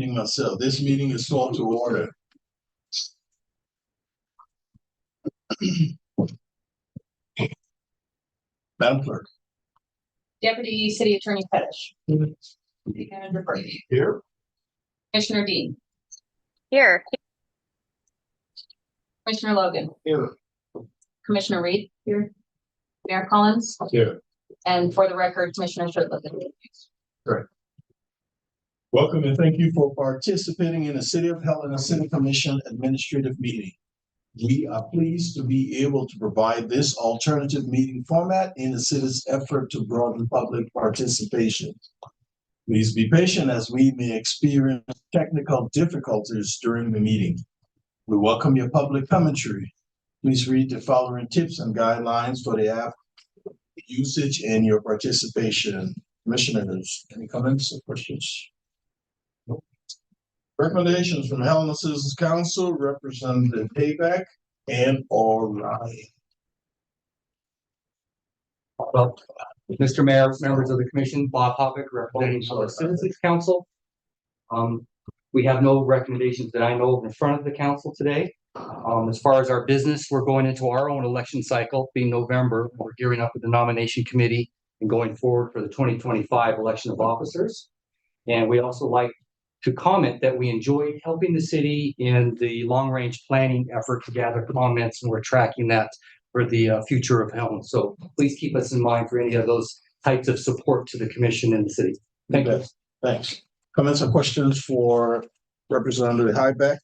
Myself. This meeting is called to order. Madam Clerk. Deputy City Attorney Pettish. City Manager Brady. Here. Commissioner Dean. Here. Commissioner Logan. Here. Commissioner Reed. Here. Mayor Collins. Here. And for the record, Commissioner Shurtleff. Great. Welcome and thank you for participating in the City of Helena City Commission administrative meeting. We are pleased to be able to provide this alternative meeting format in the city's effort to broaden public participation. Please be patient as we may experience technical difficulties during the meeting. We welcome your public commentary. Please read the following tips and guidelines for the app usage and your participation. Commissioners, any comments or questions? Recommendations from Helena Citizens Council, Representative Payback and or Rye. Well, Mr. Mayor, members of the commission, Bob Hoppick, representing Helena Citizens Council. We have no recommendations that I know of in front of the council today. As far as our business, we're going into our own election cycle, being November. We're gearing up with the nomination committee and going forward for the 2025 election of officers. And we also like to comment that we enjoyed helping the city in the long-range planning effort to gather comments, and we're tracking that for the future of Helena. So please keep us in mind for any of those types of support to the commission and the city. Thank you. Thanks. Comments or questions for Representative Highback?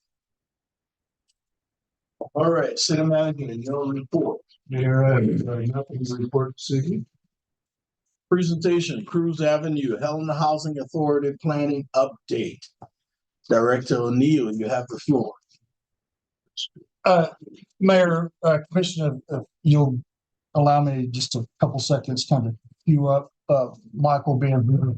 All right, City Manager, your report. Nothing to report, city. Presentation, Cruz Avenue, Helena Housing Authority Planning Update. Director O'Neill, you have the floor. Mayor, Commissioner, if you'll allow me just a couple seconds kind of queue up Michael being here.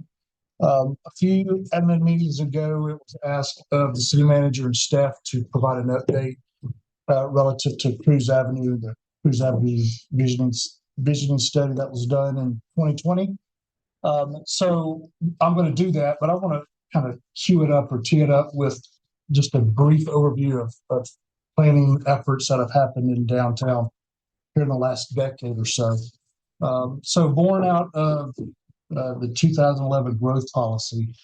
A few admin meetings ago, it was asked of the city manager and staff to provide an update relative to Cruz Avenue, the Cruz Avenue visioning study that was done in 2020. So I'm going to do that, but I want to kind of cue it up or tee it up with just a brief overview of planning efforts that have happened in downtown here in the last decade or so. So born out of the 2011 growth policy,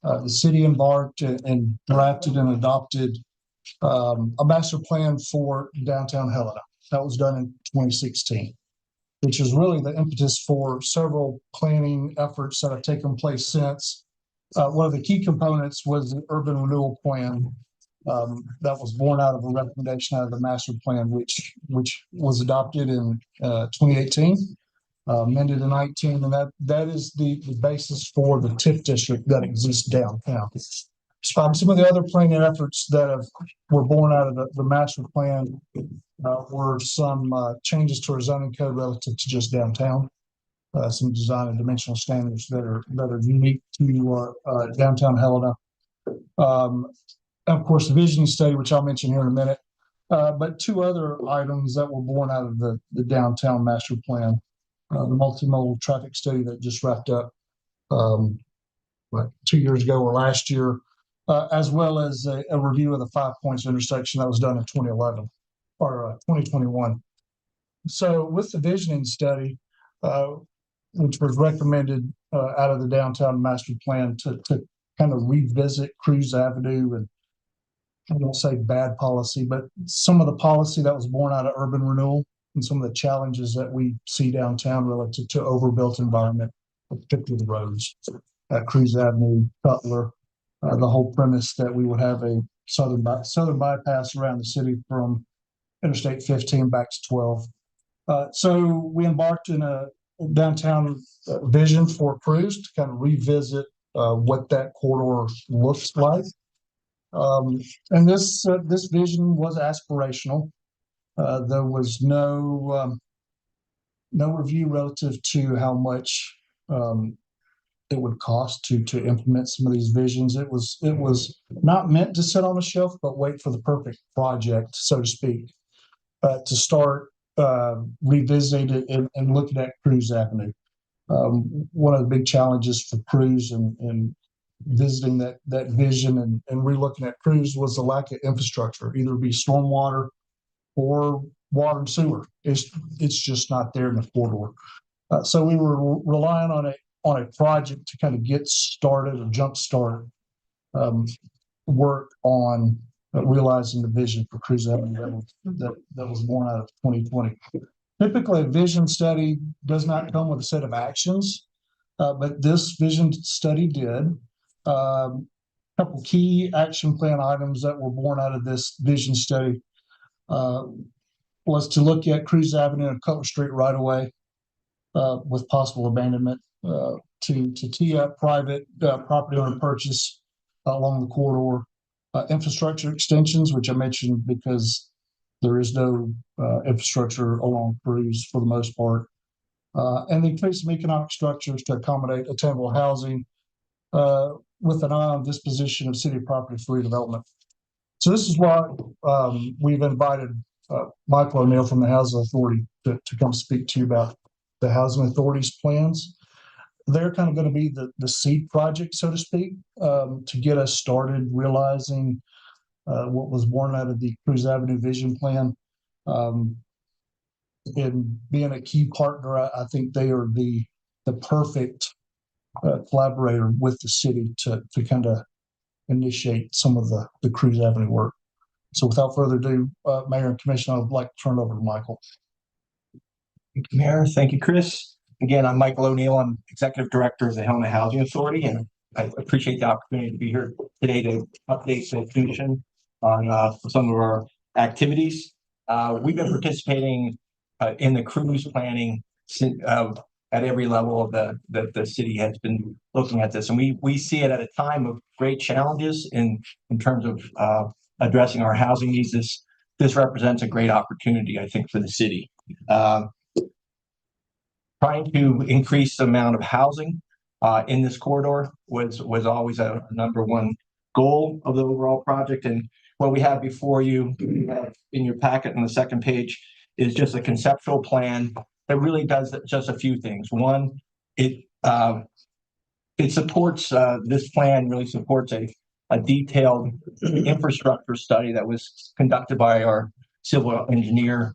the city embarked and drafted and adopted a master plan for downtown Helena. That was done in 2016, which is really the impetus for several planning efforts that have taken place since. One of the key components was the urban renewal plan that was born out of a recommendation out of the master plan, which was adopted in 2018, amended in 19, and that is the basis for the TIF district that exists downtown. Some of the other planning efforts that were born out of the master plan were some changes to our zoning code relative to just downtown, some design and dimensional standards that are unique to downtown Helena. Of course, the visioning study, which I'll mention here in a minute, but two other items that were born out of the downtown master plan, the multimodal traffic study that just wrapped up 2 years ago or last year, as well as a review of the 5 points intersection that was done in 2011 or 2021. So with the visioning study, which was recommended out of the downtown master plan to kind of revisit Cruz Avenue, and I won't say bad policy, but some of the policy that was born out of urban renewal and some of the challenges that we see downtown relative to overbuilt environment, particularly the roads, Cruz Avenue, Cutler, the whole premise that we would have a southern bypass around the city from Interstate 15 back to 12. So we embarked in a downtown vision for Cruz to kind of revisit what that corridor looks like. And this vision was aspirational. There was no review relative to how much it would cost to implement some of these visions. It was not meant to sit on a shelf, but wait for the perfect project, so to speak, to start revisiting it and looking at Cruz Avenue. One of the big challenges for Cruz and visiting that vision and relooking at crews was the lack of infrastructure, either be stormwater or water and sewer. It's just not there in the corridor. So we were relying on a project to kind of get started or jumpstart work on realizing the vision for Cruise Avenue that was born out of 2020. Typically, a vision study does not come with a set of actions, but this vision study did. Couple key action plan items that were born out of this vision study was to look at Cruise Avenue and Cutler Street right away with possible abandonment, to tee up private property owner purchase along the corridor, infrastructure extensions, which I mentioned because there is no infrastructure along Cruise for the most part, and increase some economic structures to accommodate attainable housing with an eye on disposition of city property for redevelopment. So this is why we've invited Michael O'Neill from the Housing Authority to come speak to you about the Housing Authority's plans. They're kind of going to be the seed project, so to speak, to get us started realizing what was born out of the Cruise Avenue Vision Plan. And being a key partner, I think they are the perfect collaborator with the city to kind of initiate some of the Cruise Avenue work. So without further ado, Mayor and Commissioner, I'd like to turn it over to Michael. Thank you, Mayor. Thank you, Chris. Again, I'm Michael O'Neill. I'm Executive Director of the Helena Housing Authority, and I appreciate the opportunity to be here today to update the Commission on some of our activities. We've been participating in the cruise planning at every level of the city has been looking at this, and we see it at a time of great challenges in terms of addressing our housing needs. This represents a great opportunity, I think, for the city. Trying to increase the amount of housing in this corridor was always a number one goal of the overall project. And what we have before you in your packet on the second page is just a conceptual plan that really does just a few things. One, it supports this plan really supports a detailed infrastructure study that was conducted by our civil engineer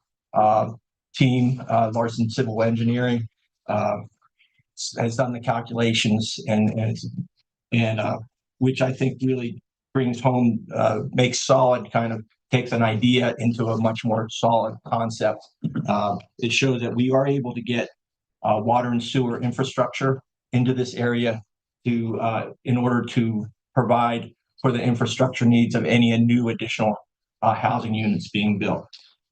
team. Larson Civil Engineering has done the calculations and which I think really brings home, makes solid, kind of takes an idea into a much more solid concept. It shows that we are able to get water and sewer infrastructure into this area in order to provide for the infrastructure needs of any new additional housing units being built.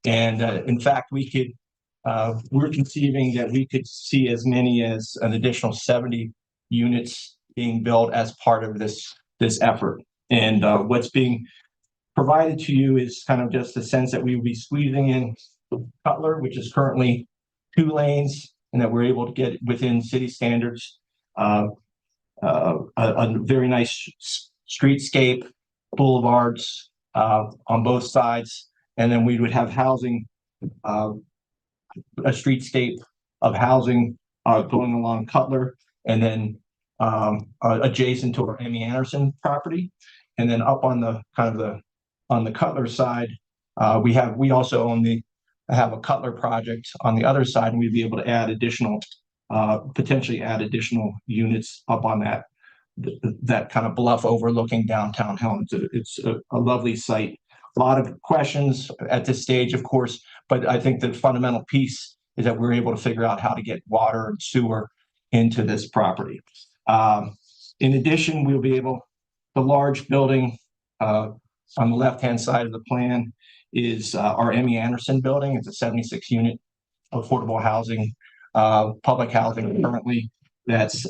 And in fact, we're conceiving that we could see as many as an additional 70 units being built as part of this effort. And what's being provided to you is kind of just the sense that we will be squeezing in Cutler, which is currently 2 lanes, and that we're able to get within city standards, a very nice streetscape, boulevards on both sides, and then we would have housing, a streetscape of housing going along Cutler, and then adjacent to our Emmy Anderson property, and then up on the on the Cutler side, we also have a Cutler project on the other side, and we'd be able to add additional, potentially add additional units up on that kind of bluff overlooking downtown Helena. It's a lovely site. A lot of questions at this stage, of course, but I think the fundamental piece is that we're able to figure out how to get water and sewer into this property. In addition, we'll be able, the large building on the left-hand side of the plan is our Emmy Anderson building. It's a 76 unit affordable housing, public housing currently that's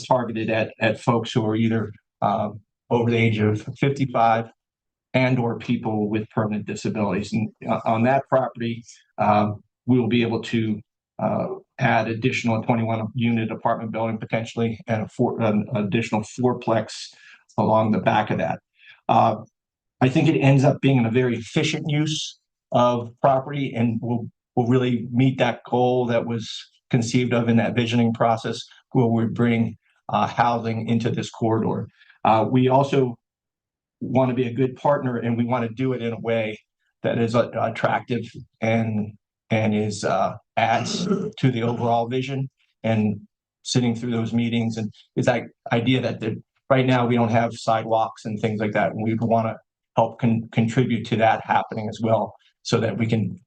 targeted at folks who are either over the age of 55 and or people with permanent disabilities. And on that property, we will be able to add additional 21 unit apartment building potentially, and an additional fourplex along the back of that. I think it ends up being a very efficient use of property, and will really meet that goal that was conceived of in that visioning process, where we bring housing into this corridor. We also want to be a good partner, and we want to do it in a way that is attractive and is adds to the overall vision. And sitting through those meetings, and is that idea that right now we don't have sidewalks and things like that, and we want to help contribute to that happening as well, so that we can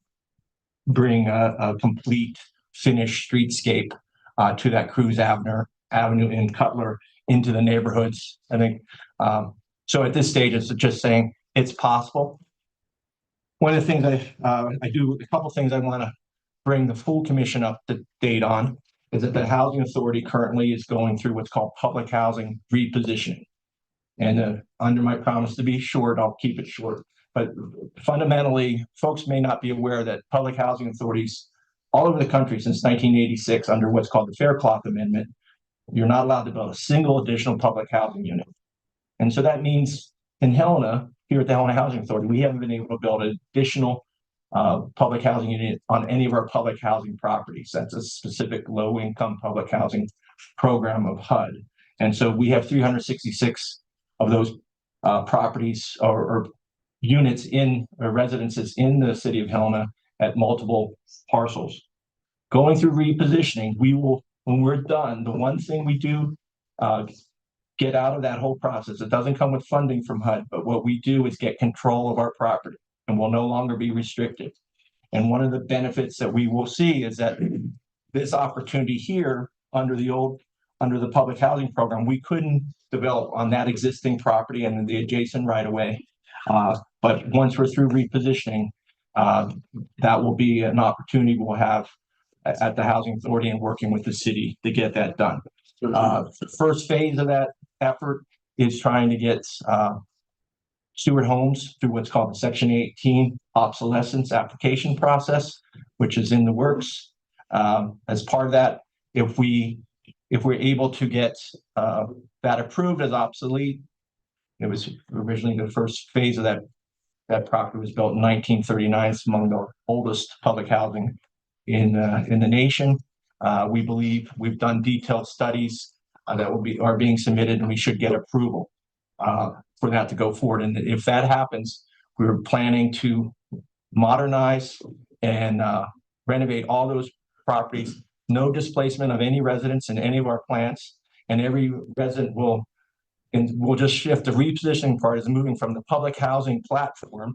bring a complete finished streetscape to that Cruz Avenue in Cutler into the neighborhoods. I think so. At this stage, it's just saying it's possible. One of the things I do, a couple things I want to bring the full commission up to date on is that the Housing Authority currently is going through what's called public housing repositioning. And under my promise to be short, I'll keep it short. But fundamentally, folks may not be aware that public housing authorities all over the country since 1986, under what's called the Faircloth Amendment, you're not allowed to build a single additional public housing unit. And so that means in Helena, here at the Helena Housing Authority, we haven't been able to build an additional public housing unit on any of our public housing properties. That's a specific low-income public housing program of HUD. And so we have 366 of those properties or units in residences in the city of Helena at multiple parcels. Going through repositioning, we will, when we're done, the one thing we do get out of that whole process, it doesn't come with funding from HUD, but what we do is get control of our property, and will no longer be restricted. And one of the benefits that we will see is that this opportunity here under the public housing program, we couldn't develop on that existing property and the adjacent right of way. But once we're through repositioning, that will be an opportunity we'll have at the Housing Authority and working with the city to get that done. The first phase of that effort is trying to get Stewart Homes through what's called the Section 18 obsolescence application process, which is in the works. As part of that, if we're able to get that approved as obsolete, it was originally the first phase of that property was built in 1939. It's among the oldest public housing in the nation. We believe we've done detailed studies that are being submitted, and we should get approval for that to go forward. And if that happens, we're planning to modernize and renovate all those properties. No displacement of any residents in any of our plants, and every resident will just shift. The repositioning part is moving from the public housing platform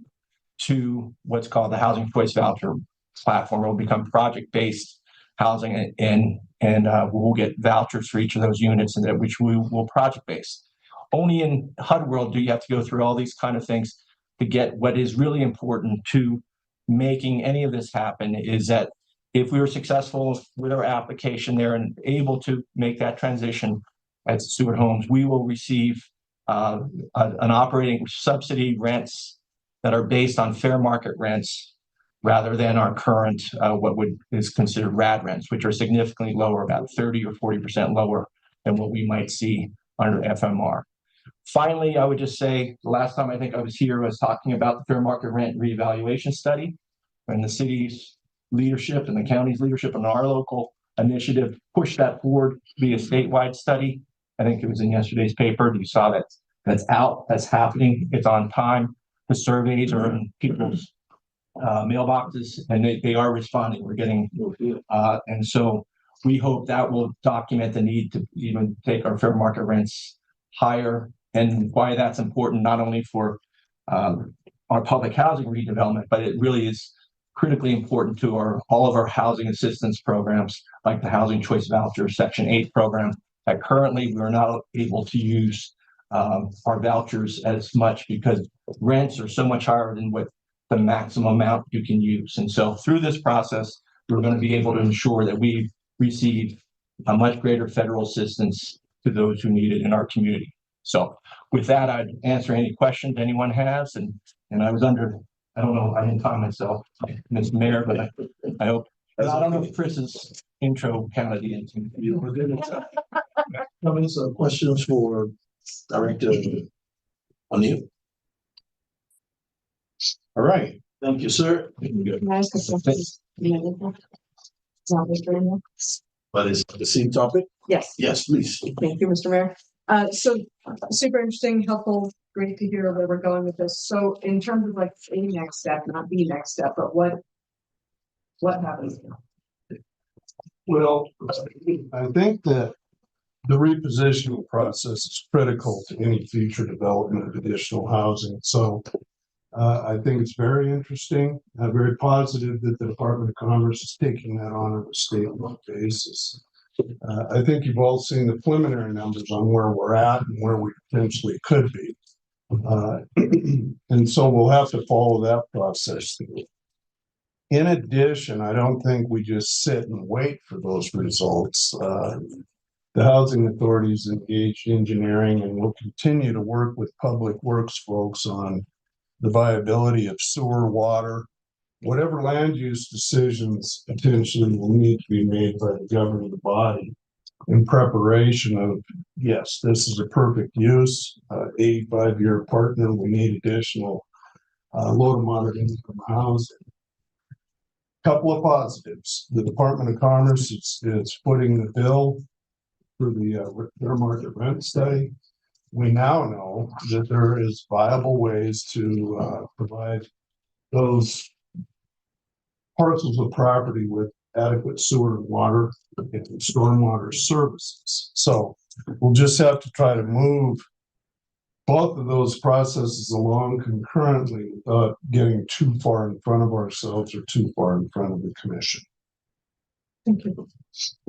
to what's called the housing choice voucher platform. It will become project-based housing, and we'll get vouchers for each of those units, and that which we will project-based. Only in HUD world do you have to go through all these kind of things to get what is really important to making any of this happen. Is that if we were successful with our application there and able to make that transition at Stewart Homes, we will receive an operating subsidy rents that are based on fair market rents rather than our current is considered RAD rents, which are significantly lower, about 30 or 40% lower than what we might see under FMR. Finally, I would just say the last time I think I was here, I was talking about the fair market rent reevaluation study, and the city's leadership and the county's leadership and our local initiative pushed that forward to be a statewide study. I think it was in yesterday's paper. You saw that that's out, that's happening, it's on time. The surveys are in people's mailboxes, and they are responding. We're getting, and so we hope that will document the need to even take our fair market rents higher, and why that's important, not only for our public housing redevelopment, but it really is critically important to all of our housing assistance programs, like the Housing Choice Voucher Section 8 program, that currently we're not able to use our vouchers as much because rents are so much higher than what the maximum amount you can use. And so through this process, we're going to be able to ensure that we receive a much greater federal assistance to those who need it in our community. So with that, I'd answer any questions anyone has. And I was under, I don't know, I didn't time myself, Mr. Mayor, but I hope, I don't know if Chris's intro counted into. Comments or questions for Director O'Neill? All right, thank you, sir. But it's the same topic. Yes, Yes, please. thank you, Mr. Mayor. So super interesting, helpful, great to hear where we're going with this. So in terms of like a next step, not the next step, but what happens? Well, I think that the repositioning process is critical to any future development of additional housing. So I think it's very interesting, very positive that the Department of Commerce is taking that on a statewide basis. I think you've all seen the preliminary numbers on where we're at and where we potentially could be. And so we'll have to follow that process through. In addition, I don't think we just sit and wait for those results. The housing authorities engaged engineering and will continue to work with public works folks on the viability of sewer, water, whatever land use decisions potentially will need to be made by the governing body in preparation of, yes, this is a perfect use, 85-year partner, we need additional low to moderate income housing. Couple of positives. The Department of Commerce is footing the bill for the fair market rent study. We now know that there is viable ways to provide those parcels of property with adequate sewer and water and stormwater services. So we'll just have to try to move both of those processes along concurrently without getting too far in front of ourselves or too far in front of the commission. Thank you.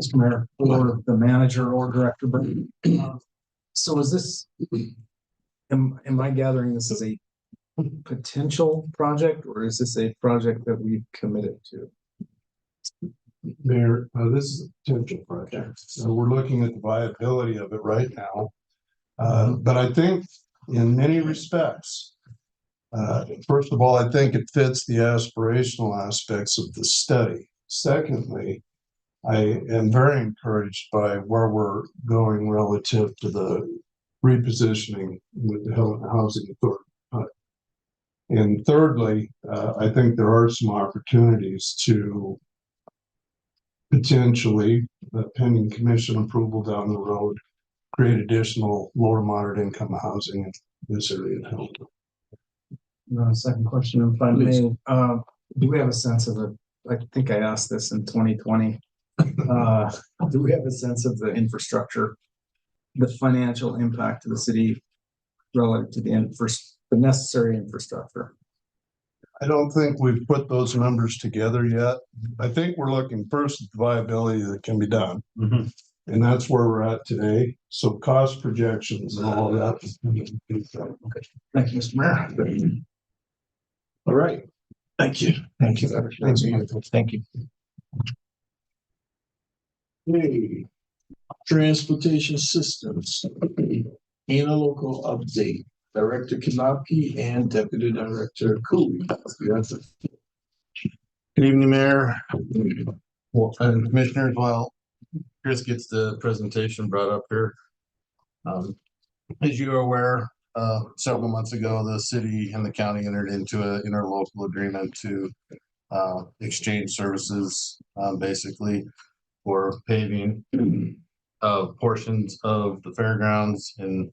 Mr. Mayor, or the manager or director, but so is this, am I gathering this as a potential project, or is this a project that we've committed to? Mayor, this is a potential project. So we're looking at the viability of it right now. But I think in many respects, first of all, I think it fits the aspirational aspects of the study. Secondly, I am very encouraged by where we're going relative to the repositioning with the Helena Housing Authority. And thirdly, I think there are some opportunities to potentially, pending commission approval down the road, create additional low to moderate income housing in this area of Helena. Second question, if I may, do we have a sense of I think I asked this in 2020. Do we have a sense of the infrastructure, the financial impact to the city relative to the necessary infrastructure? I don't think we've put those numbers together yet. I think we're looking first at the viability that can be done. Mm-hmm. And that's where we're at today. So cost projections and all of that. Okay. Thank you, Mr. Mayor. All right. Thank you. Thank you. Thank you. Hey, transportation systems. In a local update, Director Kanopki and Deputy Director Cooley. Good evening, Mayor. Well, and Commissioners, while Chris gets the presentation brought up here. As you are aware, several months ago, the city and the county entered into an interlocal agreement to exchange services, basically for paving portions of the fairgrounds, and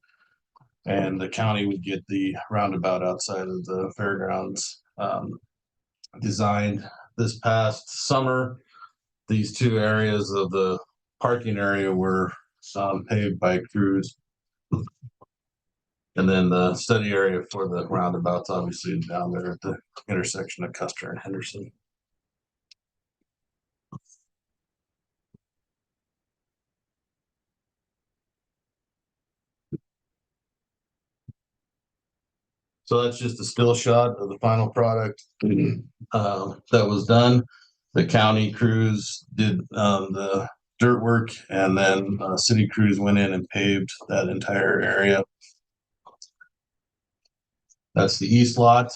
the county would get the roundabout outside of the fairgrounds designed. This past summer, these two areas of the parking area were paved by crews. And then the study area for the roundabouts, obviously down there at the intersection of Custer and Henderson. So that's just a still shot of the final product that was done. The county crews did the dirt work, and then city crews went in and paved that entire area. That's the east lot,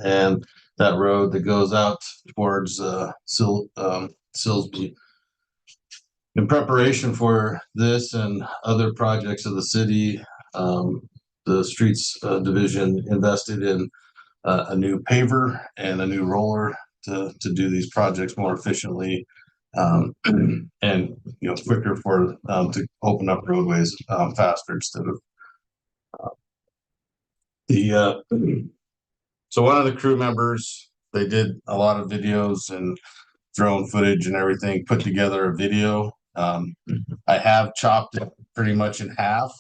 and that road that goes out towards Silsbee. In preparation for this and other projects of the city, the streets division invested in a new paver and a new roller to do these projects more efficiently And, quicker for, to open up roadways, faster instead of. So one of the crew members, they did a lot of videos and drone footage and everything, put together a video. I have chopped it pretty much in half.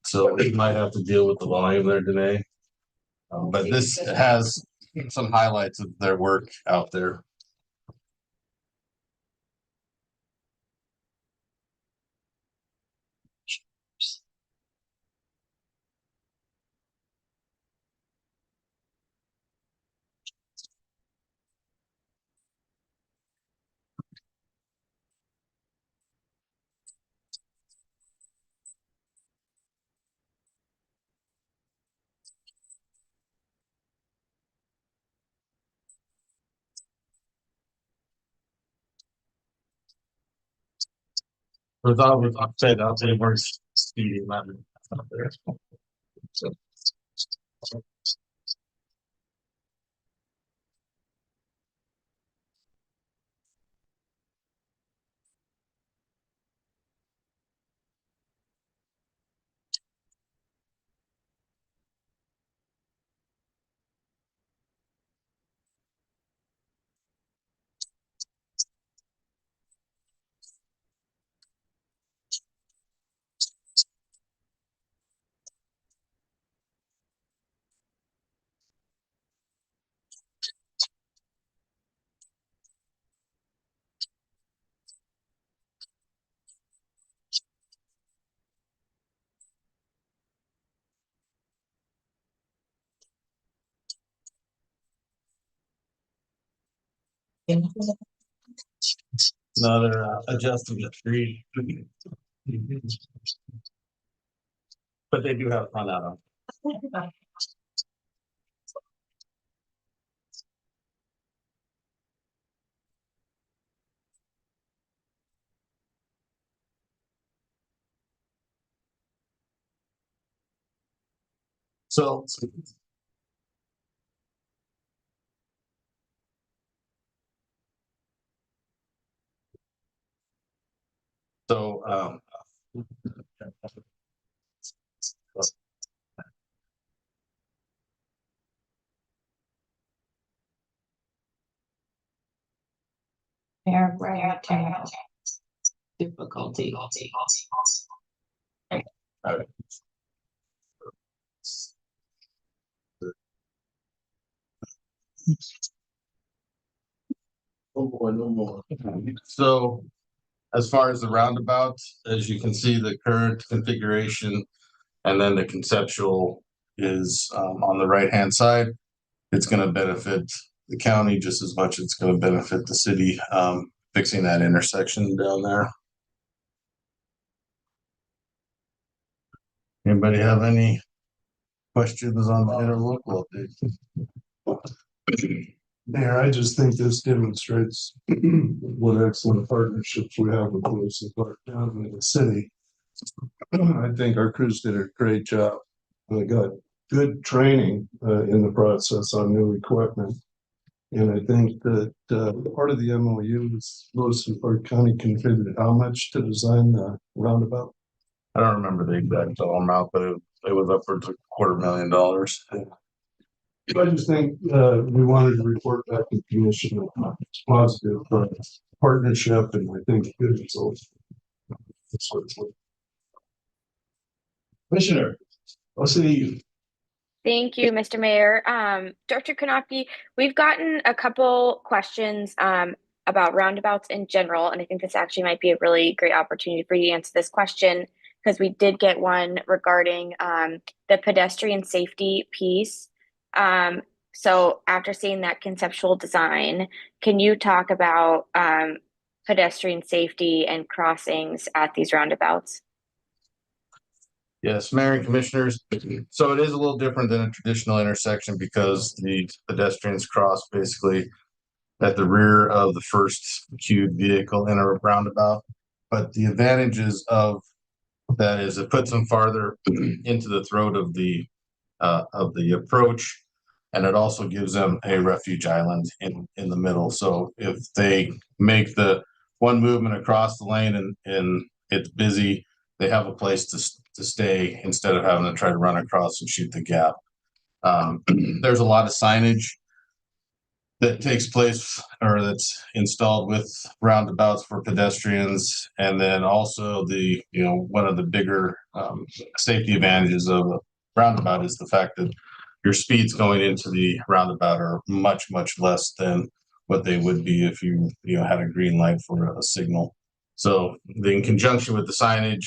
So we might have to deal with the volume there today. But this has some highlights of their work out there. I'll say we're speeding limit out there. So. No, they're adjusting the tree. But they do have fun out of them. So. So, They're right to difficulty. Oh boy, no more. So, as far as the roundabout, as you can see, the current configuration and then the conceptual is on the right-hand side. It's going to benefit the county just as much as it's going to benefit the city, fixing that intersection down there. Anybody have any questions on the interlocal update? Mayor, I just think this demonstrates what excellent partnerships we have with police and Clark County and the city. I think our crews did a great job. They got good training in the process on new equipment. And I think that part of the MOU is Lewis and Clark County contributed how much to design the roundabout? I don't remember the exact dollar amount, but it was upwards of $250,000. I just think we wanted to report back to the commission it's positive partnership, and I think good results. Commissioner, I'll see you. Thank you, Mr. Mayor. Director Kanopy, we've gotten a couple questions about roundabouts in general, and I think this actually might be a really great opportunity for you to answer this question because we did get one regarding the pedestrian safety piece. So after seeing that conceptual design, can you talk about pedestrian safety and crossings at these roundabouts? Yes, Mayor and Commissioners. So it is a little different than a traditional intersection because the pedestrians cross basically at the rear of the first queued vehicle in a roundabout. But the advantages of that is it puts them farther into the throat of the approach. And it also gives them a refuge island in the middle. So if they make the one movement across the lane and it's busy, they have a place to stay instead of having to try to run across and shoot the gap. There's a lot of signage that takes place or that's installed with roundabouts for pedestrians. And then also one of the bigger safety advantages of a roundabout is the fact that your speeds going into the roundabout are much, much less than what they would be if you had a green light for a signal. So in conjunction with the signage,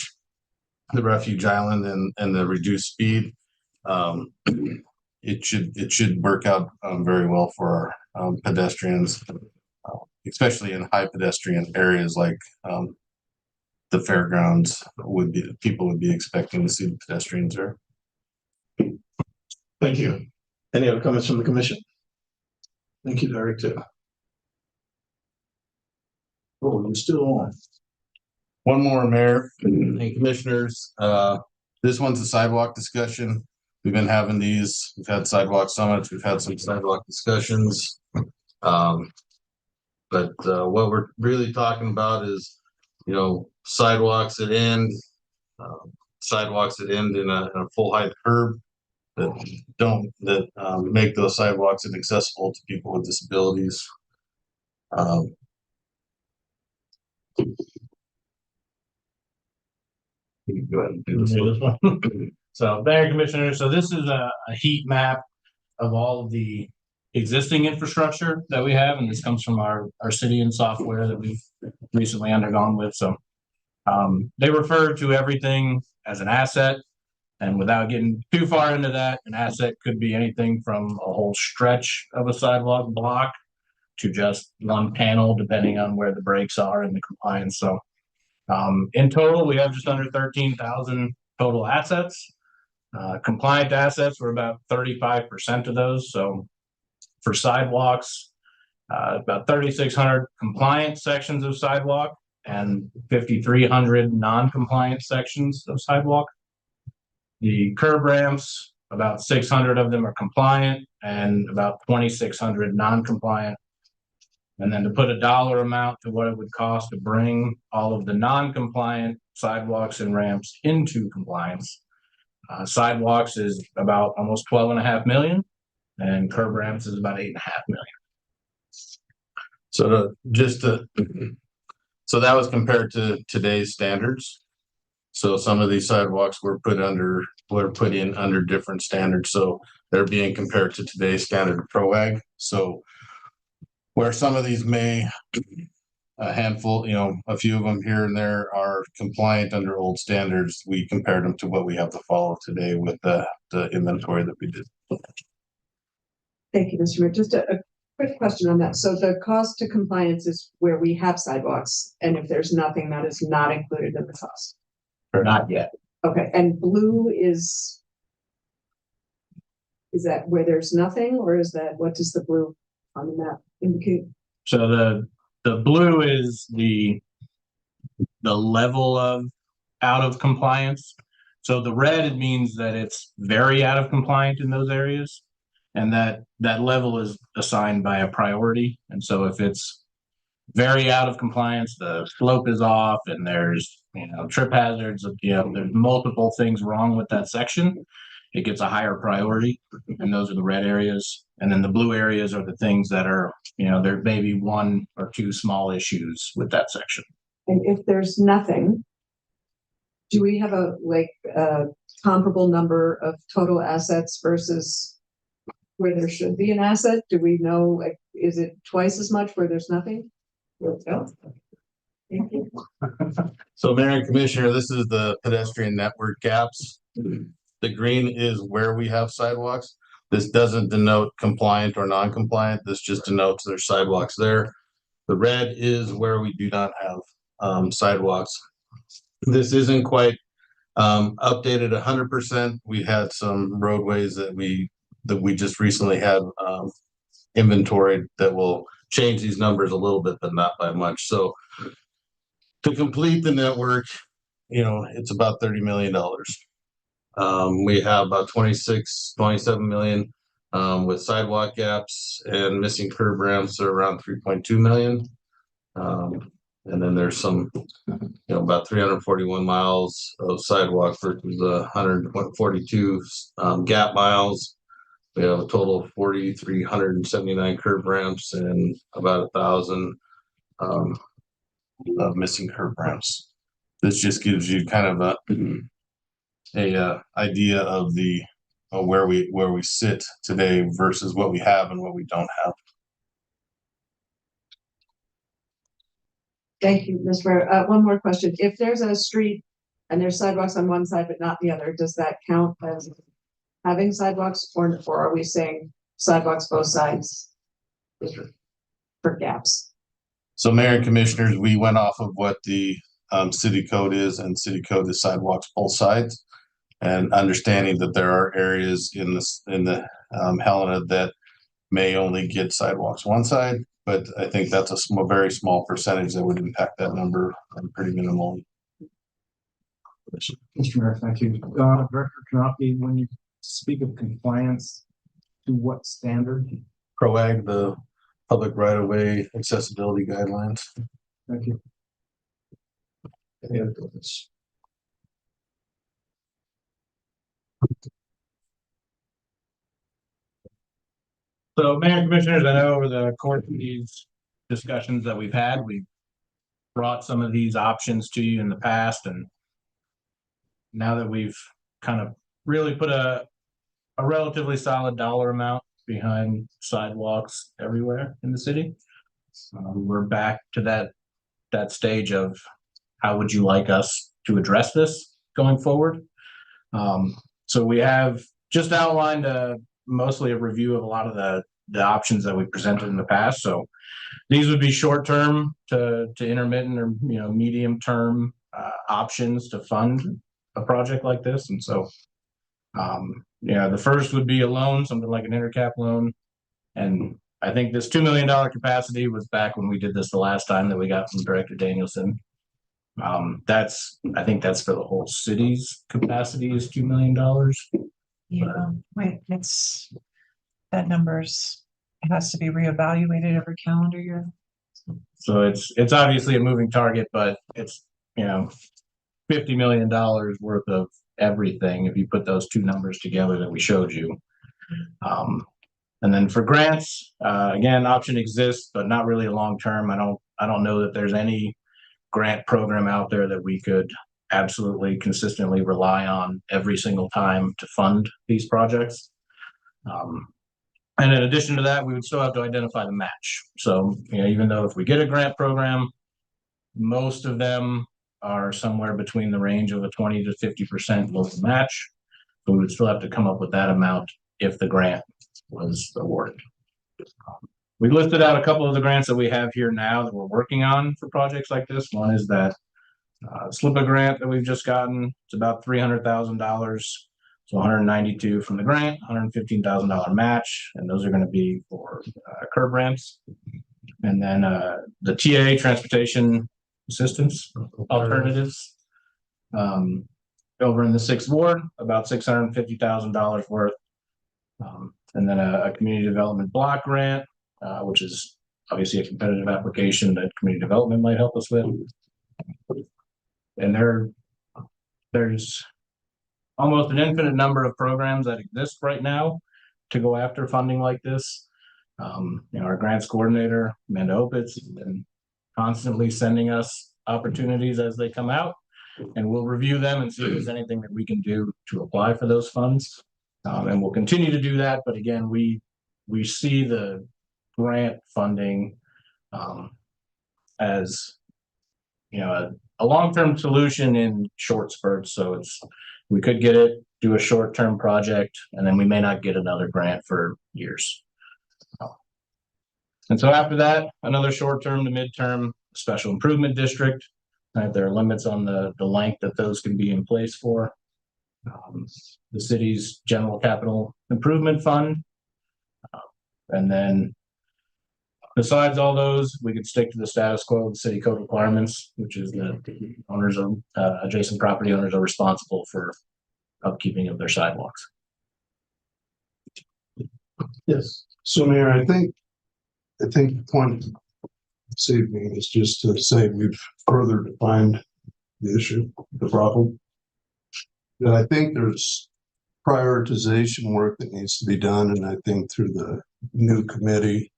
the refuge island and the reduced speed, it should work out very well for our pedestrians, especially in high pedestrian areas like the fairgrounds people would be expecting to see the pedestrians there. Thank you. Any other comments from the commission? Thank you, Director. Oh, you're still on. One more, Mayor and Commissioners. This one's a sidewalk discussion. We've been having these. We've had sidewalk summits. We've had some sidewalk discussions. But what we're really talking about is, sidewalks that end in a full height curb that make those sidewalks inaccessible to people with disabilities. Go ahead and do this one. So, Mayor Commissioner, so this is a heat map of all of the existing infrastructure that we have, and this comes from our city and software that we've recently undergone with. So they refer to everything as an asset, and without getting too far into that, an asset could be anything from a whole stretch of a sidewalk block to just one panel, depending on where the breaks are in the compliance. So in total, we have just under 13,000 total assets. Compliant assets were about 35% of those. So for sidewalks, about 3,600 compliant sections of sidewalk and 5,300 non-compliant sections of sidewalk. The curb ramps, about 600 of them are compliant and about 2,600 non-compliant. And then to put a dollar amount to what it would cost to bring all of the non-compliant sidewalks and ramps into compliance. Sidewalks is about almost 12.5 million, and curb ramps is about 8.5 million. So that was compared to today's standards. So some of these sidewalks were put in under different standards. So they're being compared to today's standard of PROAG. So where some of these may, a handful, a few of them here and there are compliant under old standards, we compared them to what we have to follow today with the inventory that we did. Thank you, Mr. Mayor. Just a quick question on that. So the cost to compliance is where we have sidewalks, and if there's nothing, that is not included in the cost. Not yet. Okay, and blue is that where there's nothing, or is that, what does the blue on the map indicate? So the blue is the level of out of compliance. So the red means that it's very out of compliance in those areas, and that level is assigned by a priority. And so if it's very out of compliance, the slope is off, and there's trip hazards, there's multiple things wrong with that section, it gets a higher priority, and those are the red areas. And then the blue areas are the things that are, there may be one or two small issues with that section. And if there's nothing, do we have a comparable number of total assets versus where there should be an asset? Do we know, is it twice as much where there's nothing? Thank you. So Mayor and Commissioner, this is the pedestrian network gaps. The green is where we have sidewalks. This doesn't denote compliant or non-compliant. This just denotes there's sidewalks there. The red is where we do not have sidewalks. This isn't quite updated 100%. We had some roadways that we just recently had inventoried that will change these numbers a little bit, but not by much. So to complete the network, it's about $30 million. We have about 27 million with sidewalk gaps and missing curb ramps are around 3.2 million. And then there's some, about 341 miles of sidewalk versus 142 gap miles. We have a total of 4,379 curb ramps and about 1,000 of missing curb ramps. This just gives you kind of a idea of the where we sit today versus what we have and what we don't have. Thank you, Ms. Mayor. One more question. If there's a street and there's sidewalks on one side but not the other, does that count as having sidewalks, or are we saying sidewalks both sides for gaps? So Mayor and Commissioners, we went off of what the city code is, and city code is sidewalks both sides, and understanding that there are areas in the Helena that may only get sidewalks one side, but I think that's a very small percentage that would impact that number pretty minimally. Mr. Mayor, thank you. Director Canopy, when you speak of compliance, to what standard? PROAG, the public right-of-way accessibility guidelines. Thank you. So, Mayor and Commissioners, I know over the course of these discussions that we've had, we've brought some of these options to you in the past, and now that we've kind of really put a relatively solid dollar amount behind sidewalks everywhere in the city, we're back to that stage of how would you like us to address this going forward. So we have just outlined mostly a review of a lot of the options that we presented in the past. So these would be short-term to intermittent or medium-term options to fund a project like this. And so the first would be a loan, something like an intercap loan. And I think this $2 million capacity was back when we did this the last time that we got from Director Danielson. I think that's for the whole city's capacity is $2 million. Yeah, that it has to be reevaluated every calendar year. So it's obviously a moving target, but it's $50 million worth of everything if you put those two numbers together that we showed you. And then for grants, again, option exists, but not really a long term. I don't know that there's any grant program out there that we could absolutely consistently rely on every single time to fund these projects. And in addition to that, we would still have to identify the match. So, even though if we get a grant program, most of them are somewhere between the range of a 20 to 50% local match. So we would still have to come up with that amount if the grant was awarded. We listed out a couple of the grants that we have here now that we're working on for projects like this. One is that SLIPA grant that we've just gotten. It's about $300,000. So 192 from the grant, $115,000 match, and those are going to be for curb ramps. And then the TA, transportation assistance alternatives, over in the 6th Ward, about $650,000 worth. And then a community development block grant, which is obviously a competitive application that community development might help us with. And there's almost an infinite number of programs that exist right now to go after funding like this. Our grants coordinator, Amanda Opitz, has been constantly sending us opportunities as they come out, and we'll review them and see if there's anything that we can do to apply for those funds. And we'll continue to do that. But again, we see the grant funding as a long-term solution in short spurts. So we could get it, do a short-term project, and then we may not get another grant for years. And so after that, another short-term to mid-term special improvement district. Right, there are limits on the length that those can be in place for. The city's general capital improvement fund. And then besides all those, we could stick to the status quo of the city code requirements, which is that the owners of adjacent property owners are responsible for upkeeping of their sidewalks. Yes. So Mayor, I think the point this evening is just to say we've further defined the issue, the problem. And I think there's prioritization work that needs to be done, and I think through the new committee,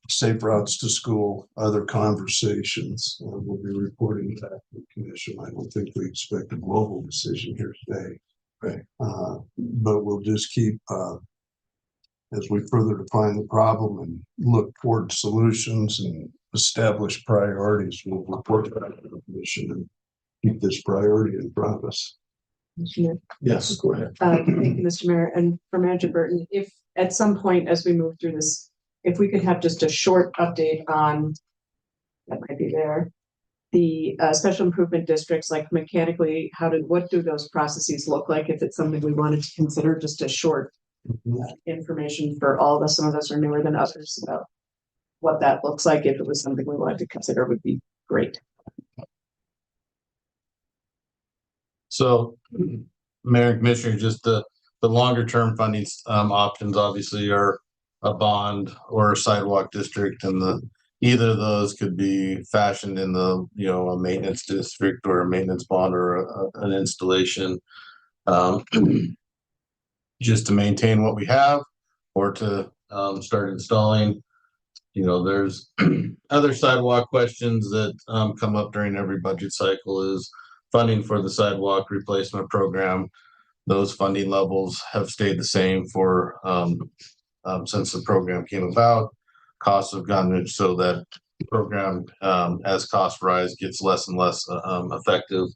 safe routes to school, other conversations, we'll be reporting back to the commission. I don't think we expect a global decision here today. Right. But we'll just keep, as we further define the problem and look toward solutions and establish priorities, we'll report back to the commission and keep this priority in front of us. Yes, go ahead. Thank you, Mr. Mayor, and for Manager Burton, if at some point as we move through this, if we could have just a short update on, that might be there, the special improvement districts, like mechanically, what do those processes look like? If it's something we wanted to consider, just a short information for all of us. Some of us are newer than others about what that looks like. If it was something we wanted to consider, would be great. So, Mayor and Commissioner, just the longer term funding options obviously are a bond or a sidewalk district, and either of those could be fashioned in the a maintenance district or a maintenance bond or an installation, just to maintain what we have or to start installing. There's other sidewalk questions that come up during every budget cycle is funding for the sidewalk replacement program. Those funding levels have stayed the same for since the program came about. Costs have gone so that the program, as costs rise, gets less and less effective.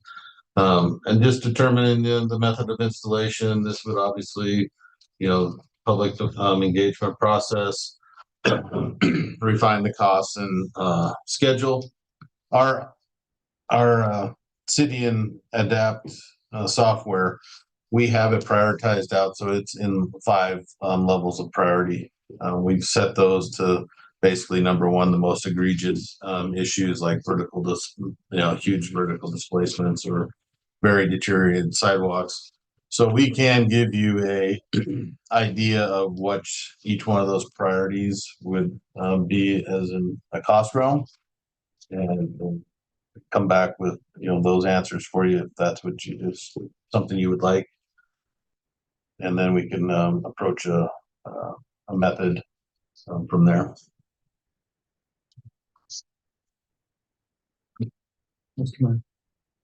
And just determining the method of installation, this would obviously, public engagement process, refine the costs and schedule. Our City and Adapt software, we have it prioritized out, so it's in 5 levels of priority. We've set those to basically number 1, the most egregious issues like huge vertical displacements or very deteriorated sidewalks. So we can give you a idea of what each one of those priorities would be as in a cost realm, and come back with those answers for you if that's what is something you would like, and then we can approach a method from there.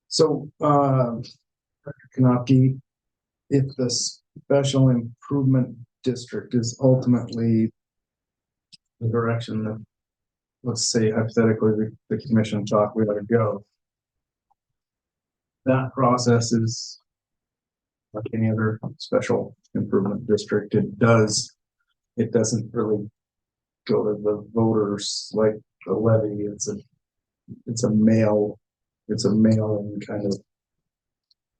So, Dr. Kanopke, if the special improvement district is ultimately the direction that, let's say hypothetically, the commission thought we ought to go, that process is like any other special improvement district. It doesn't really go to the voters like the levy. It's a mail-in kind of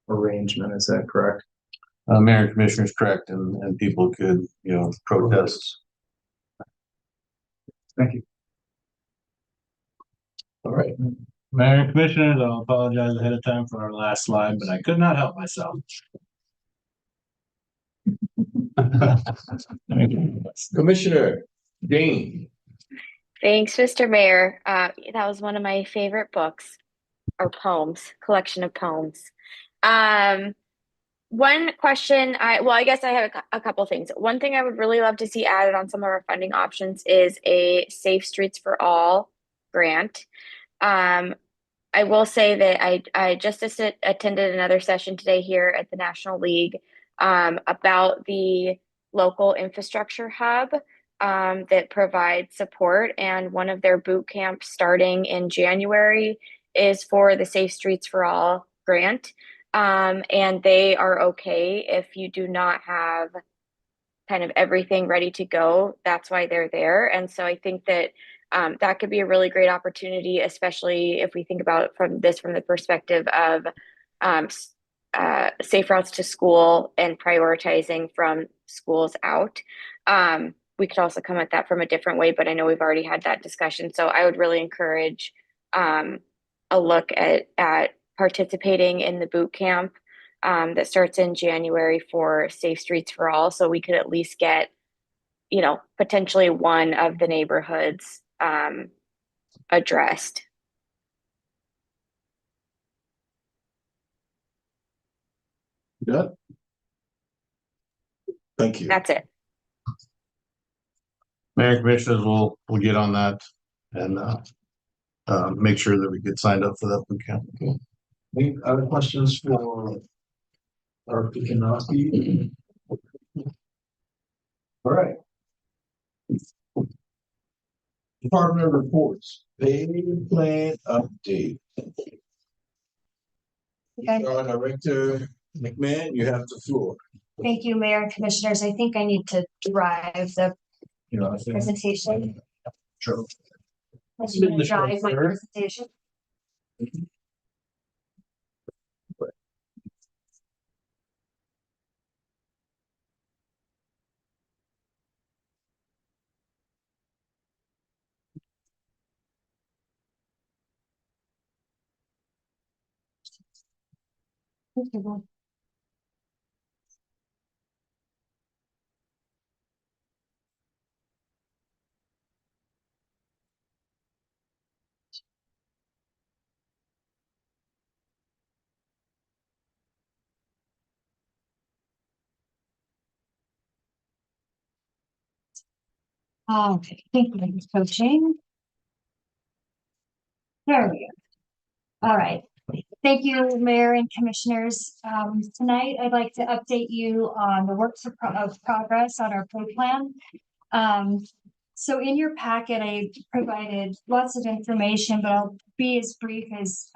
arrangement. Is that correct? Mayor and Commissioner is correct, and people could protest. Thank you. All right. Mayor and Commissioners, I'll apologize ahead of time for our last slide, but I could not help myself. Commissioner Dean. Thanks, Mr. Mayor. That was one of my favorite books or collection of poems. One question, I guess I have a couple things. One thing I would really love to see added on some of our funding options is a Safe Streets for All grant. I will say that I just attended another session today here at the National League about the local infrastructure hub that provides support, and one of their boot camps starting in January is for the Safe Streets for All grant. And they are okay if you do not have kind of everything ready to go. That's why they're there. And so I think that that could be a really great opportunity, especially if we think about from the perspective of safe routes to school and prioritizing from schools out. We could also come at that from a different way, but I know we've already had that discussion. So I would really encourage a look at participating in the boot camp that starts in January for Safe Streets for All. So we could at least get potentially one of the neighborhoods addressed. Good. Thank you. That's it. Mayor and Commissioners, we'll get on that and make sure that we get signed up for that boot camp. Any other questions for our Kanowski? All right. Department of Reports, pay plan update. Okay. Director McMahon, you have the floor. Thank you, Mayor and Commissioners. I think I need to drive the presentation. Sure. I'm going to drive my presentation. Okay, thank you, coaching. There we go. All right. Thank you, Mayor and Commissioners. Tonight, I'd like to update you on the works of progress on our pay plan. So in your packet, I provided lots of information, but I'll be as brief as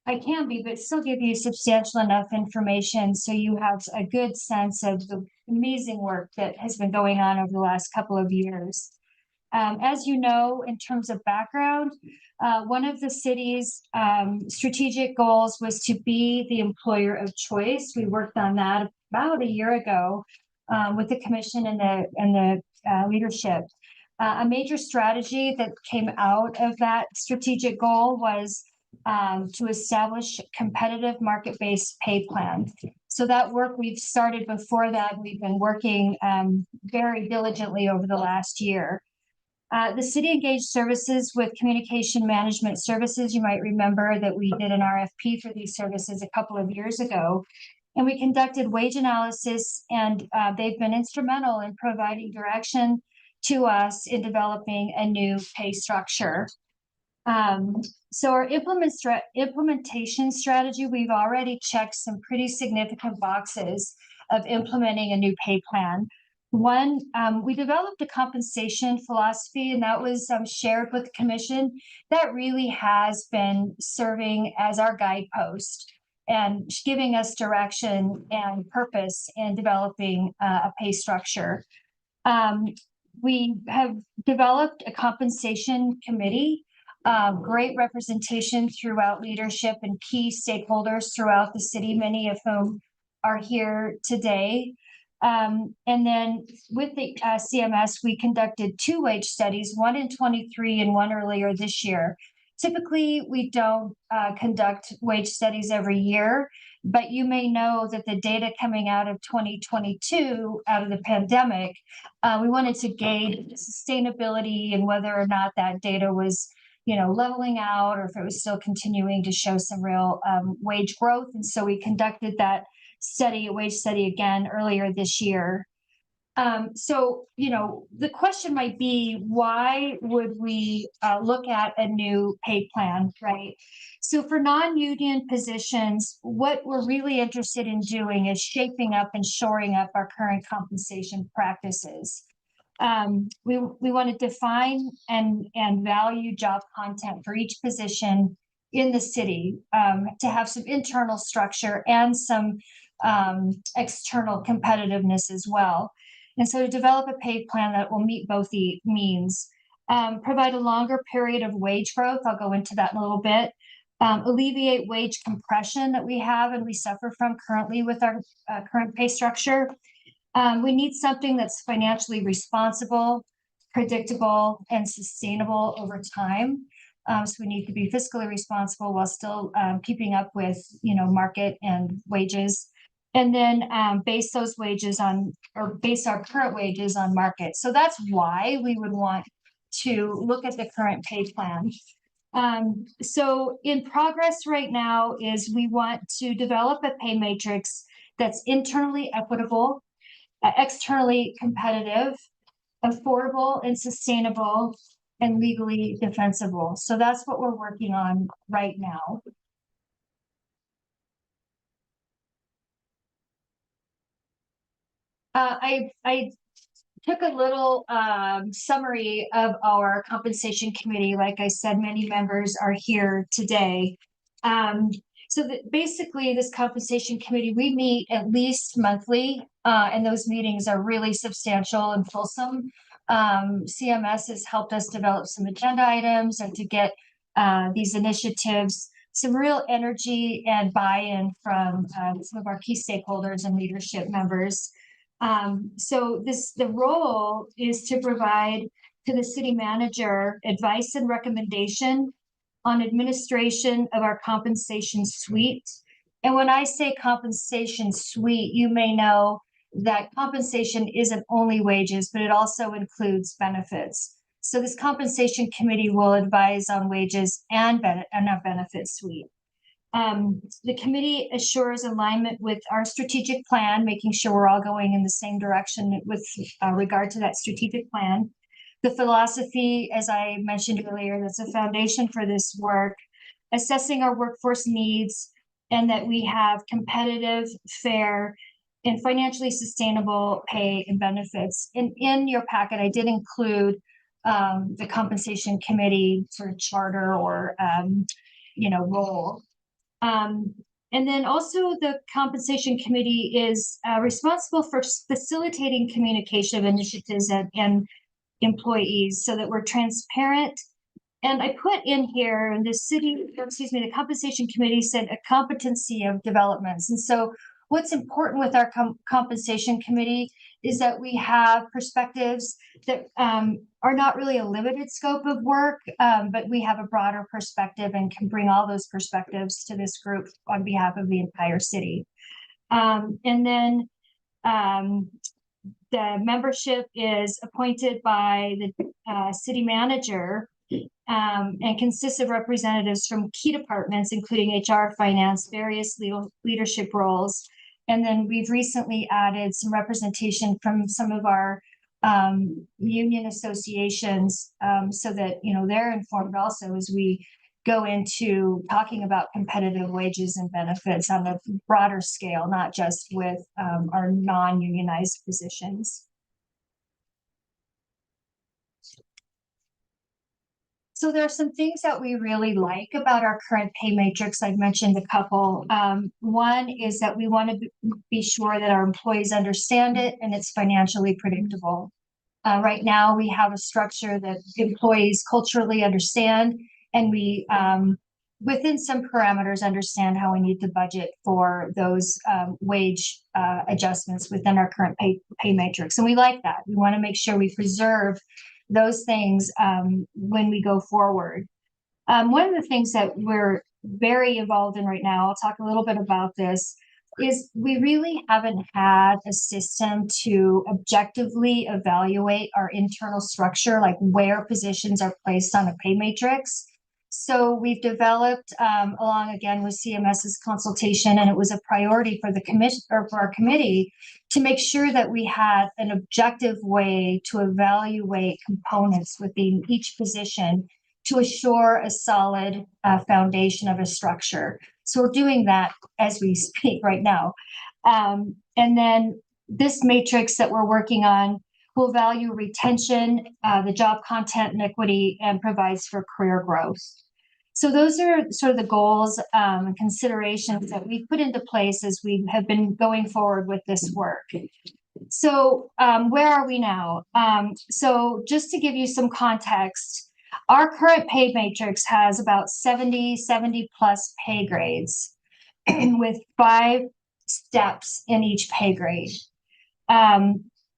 I can be, but still give you substantial enough information so you have a good sense of the amazing work that has been going on over the last couple of years. As you know, in terms of background, one of the city's strategic goals was to be the employer of choice. We worked on that about a year ago with the commission and the leadership. A major strategy that came out of that strategic goal was to establish competitive market-based pay plans. So that work we've started before that. We've been working very diligently over the last year. The city engaged services with communication management services. You might remember that we did an RFP for these services a couple of years ago, and we conducted wage analysis, and they've been instrumental in providing direction to us in developing a new pay structure. So our implementation strategy, we've already checked some pretty significant boxes of implementing a new pay plan. One, we developed a compensation philosophy, and that was shared with the commission. That really has been serving as our guidepost and giving us direction and purpose in developing a pay structure. We have developed a compensation committee, great representation throughout leadership and key stakeholders throughout the city, many of whom are here today. And then with the CMS, we conducted 2 wage studies, one in 23 and one earlier this year. Typically, we don't conduct wage studies every year, but you may know that the data coming out of 2022, out of the pandemic, we wanted to gauge sustainability and whether or not that data was, leveling out or if it was still continuing to show some real wage growth. And so we conducted that wage study again earlier this year. So, the question might be, why would we look at a new pay plan, right? So for non-union positions, what we're really interested in doing is shaping up and shoring up our current compensation practices. We want to define and value job content for each position in the city, to have some internal structure and some external competitiveness as well. And so to develop a pay plan that will meet both the means, provide a longer period of wage growth. I'll go into that in a little bit. Alleviate wage compression that we have and we suffer from currently with our current pay structure. We need something that's financially responsible, predictable, and sustainable over time. So we need to be fiscally responsible while still keeping up with, market and wages. And then base those wages on, or base our current wages on market. So that's why we would want to look at the current pay plan. So in progress right now is we want to develop a pay matrix that's internally equitable, externally competitive, affordable and sustainable, and legally defensible. So that's what we're working on right now. I took a little summary of our compensation committee. Like I said, many members are here today. So that basically this compensation committee, we meet at least monthly, and those meetings are really substantial and fulsome. CMS has helped us develop some agenda items and to get these initiatives some real energy and buy-in from some of our key stakeholders and leadership members. So the role is to provide to the city manager advice and recommendation on administration of our compensation suite. And when I say compensation suite, you may know that compensation isn't only wages, but it also includes benefits. So this compensation committee will advise on wages and a benefit suite. The committee assures alignment with our strategic plan, making sure we're all going in the same direction with regard to that strategic plan. The philosophy, as I mentioned earlier, that's a foundation for this work, assessing our workforce needs, and that we have competitive, fair, and financially sustainable pay and benefits. And in your packet, I did include the compensation committee sort of charter or, role. And then also the compensation committee is responsible for facilitating communication of initiatives and employees so that we're transparent. And I put in here the compensation committee said a competency of developments. And so what's important with our compensation committee is that we have perspectives that are not really a limited scope of work, but we have a broader perspective and can bring all those perspectives to this group on behalf of the entire city. And then the membership is appointed by the city manager and consists of representatives from key departments, including HR, finance, various leadership roles. And then we've recently added some representation from some of our union associations so that, they're informed also as we go into talking about competitive wages and benefits on a broader scale, not just with our non-unionized positions. So there are some things that we really like about our current pay matrix. I've mentioned a couple. One is that we want to be sure that our employees understand it and it's financially predictable. Right now, we have a structure that employees culturally understand, and we, within some parameters, understand how we need to budget for those wage adjustments within our current pay matrix. And we like that. We want to make sure we preserve those things when we go forward. One of the things that we're very involved in right now, I'll talk a little bit about this, is we really haven't had a system to objectively evaluate our internal structure, like where positions are placed on a pay matrix. So we've developed, along again with CMS's consultation, and it was a priority for the commission or for our committee to make sure that we had an objective way to evaluate components within each position to assure a solid foundation of a structure. So we're doing that as we speak right now. And then this matrix that we're working on will value retention, the job content and equity, and provides for career growth. So those are sort of the goals and considerations that we put into place as we have been going forward with this work. So where are we now? So just to give you some context, our current pay matrix has about 70 plus pay grades with 5 steps in each pay grade.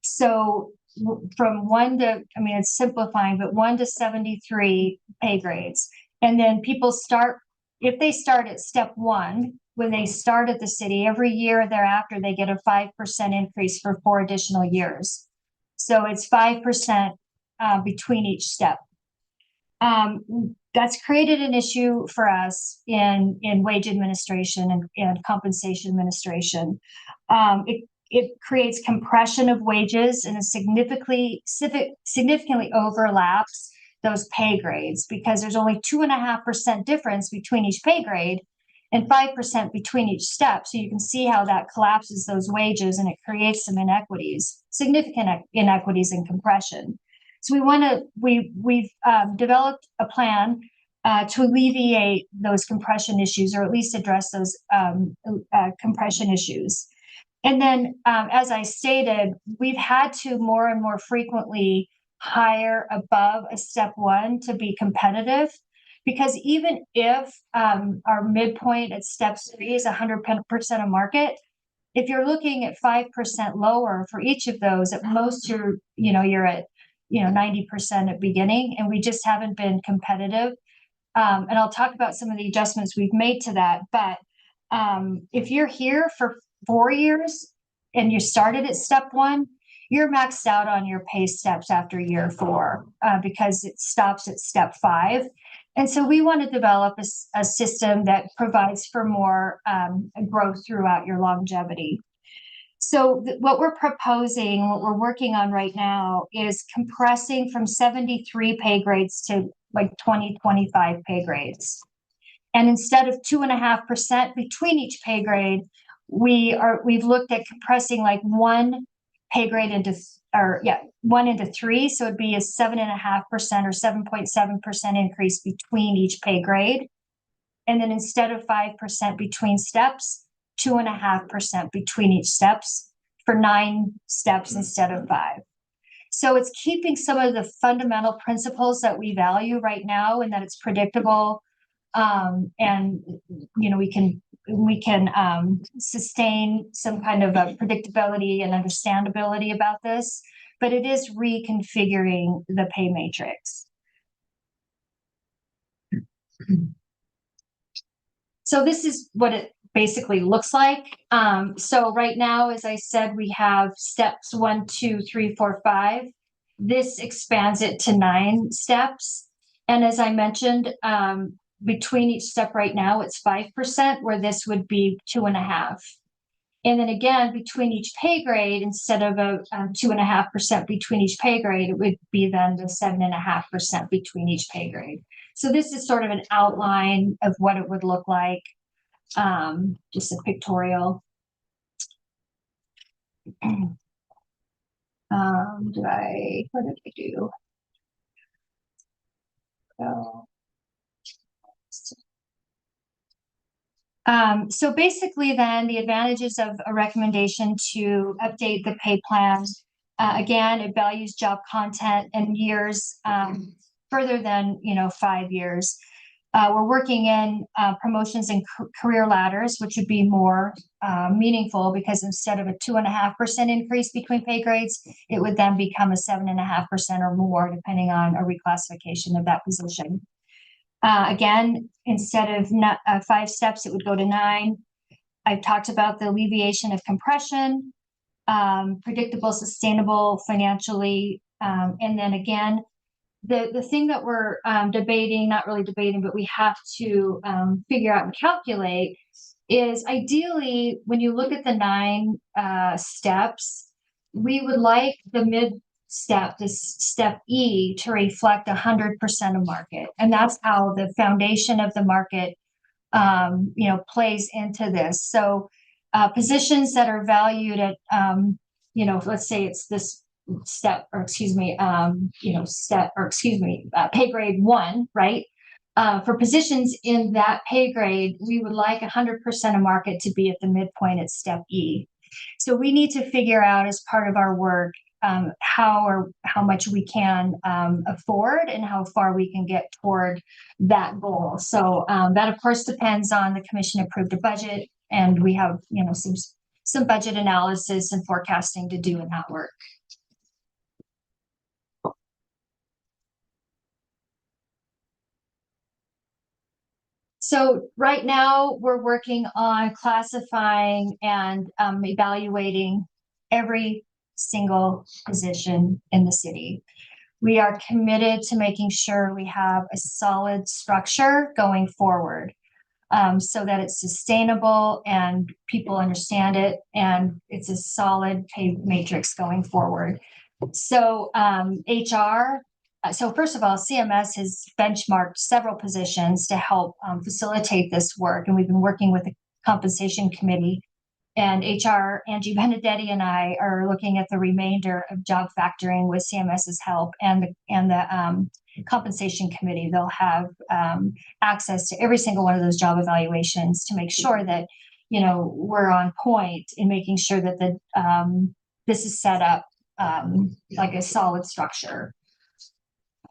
So from 1 to, it's simplifying, but 1 to 73 pay grades. And then people start, if they start at step 1, when they start at the city. Every year thereafter, they get a 5% increase for 4 additional years. So it's 5% between each step. That's created an issue for us in wage administration and compensation administration. It creates compression of wages and it significantly overlaps those pay grades because there's only 2.5% difference between each pay grade and 5% between each step. So you can see how that collapses those wages and it creates some inequities, significant inequities and compression. So we've developed a plan to alleviate those compression issues, or at least address those compression issues. And then, as I stated, we've had to more and more frequently hire above a step 1 to be competitive, because even if our midpoint at step 3 is 100% of market, if you're looking at 5% lower for each of those, at most you're at 90% at beginning, and we just haven't been competitive. And I'll talk about some of the adjustments we've made to that. But if you're here for 4 years and you started at step 1, you're maxed out on your pay steps after year 4 because it stops at step 5. And so we want to develop a system that provides for more growth throughout your longevity. So what we're proposing, what we're working on right now is compressing from 73 pay grades to like 25 pay grades. And instead of 2.5% between each pay grade, we've looked at compressing like 1 pay grade into 3. So it'd be a 7.5% or 7.7% increase between each pay grade. And then instead of 5% between steps, 2.5% between each steps for 9 steps instead of 5. So it's keeping some of the fundamental principles that we value right now, and that it's predictable, and we can sustain some kind of a predictability and understandability about this, but it is reconfiguring the pay matrix. So this is what it basically looks like. So right now, as I said, we have steps 1, 2, 3, 4, 5. This expands it to 9 steps. And as I mentioned, between each step right now, it's 5%, where this would be 2.5%. And then again, between each pay grade, instead of a 2.5% between each pay grade, it would be then the 7.5% between each pay grade. So this is sort of an outline of what it would look like. Just a pictorial. What did I do? So basically then the advantages of a recommendation to update the pay plan, again, it values job content and years further than 5 years. We're working in promotions and career ladders, which would be more meaningful, because instead of a 2.5% increase between pay grades, it would then become a 7.5% or more, depending on a reclassification of that position. Again, instead of 5 steps, it would go to 9. I've talked about the alleviation of compression, predictable, sustainable financially, and then again, the thing that we're debating, not really debating, but we have to figure out and calculate is, ideally, when you look at the 9 steps, we would like the mid step, this step E, to reflect 100% of market. And that's how the foundation of the market plays into this. So positions that are valued at let's say it's this step, or pay grade 1, right? For positions in that pay grade, we would like 100% of market to be at the midpoint at step E. So we need to figure out, as part of our work, how much we can afford and how far we can get toward that goal. So that of course depends on the commission approved a budget, and we have some budget analysis and forecasting to do in that work. So right now, we're working on classifying and evaluating every single position in the city. We are committed to making sure we have a solid structure going forward, so that it's sustainable and people understand it, and it's a solid pay matrix going forward. So HR. So first of all, CMS has benchmarked several positions to help facilitate this work, and we've been working with the compensation committee. And HR, Angie Benedetti and I are looking at the remainder of job factoring with CMS's help, and the compensation committee. They'll have access to every single one of those job evaluations to make sure that, you know, we're on point in making sure that this is set up like a solid structure.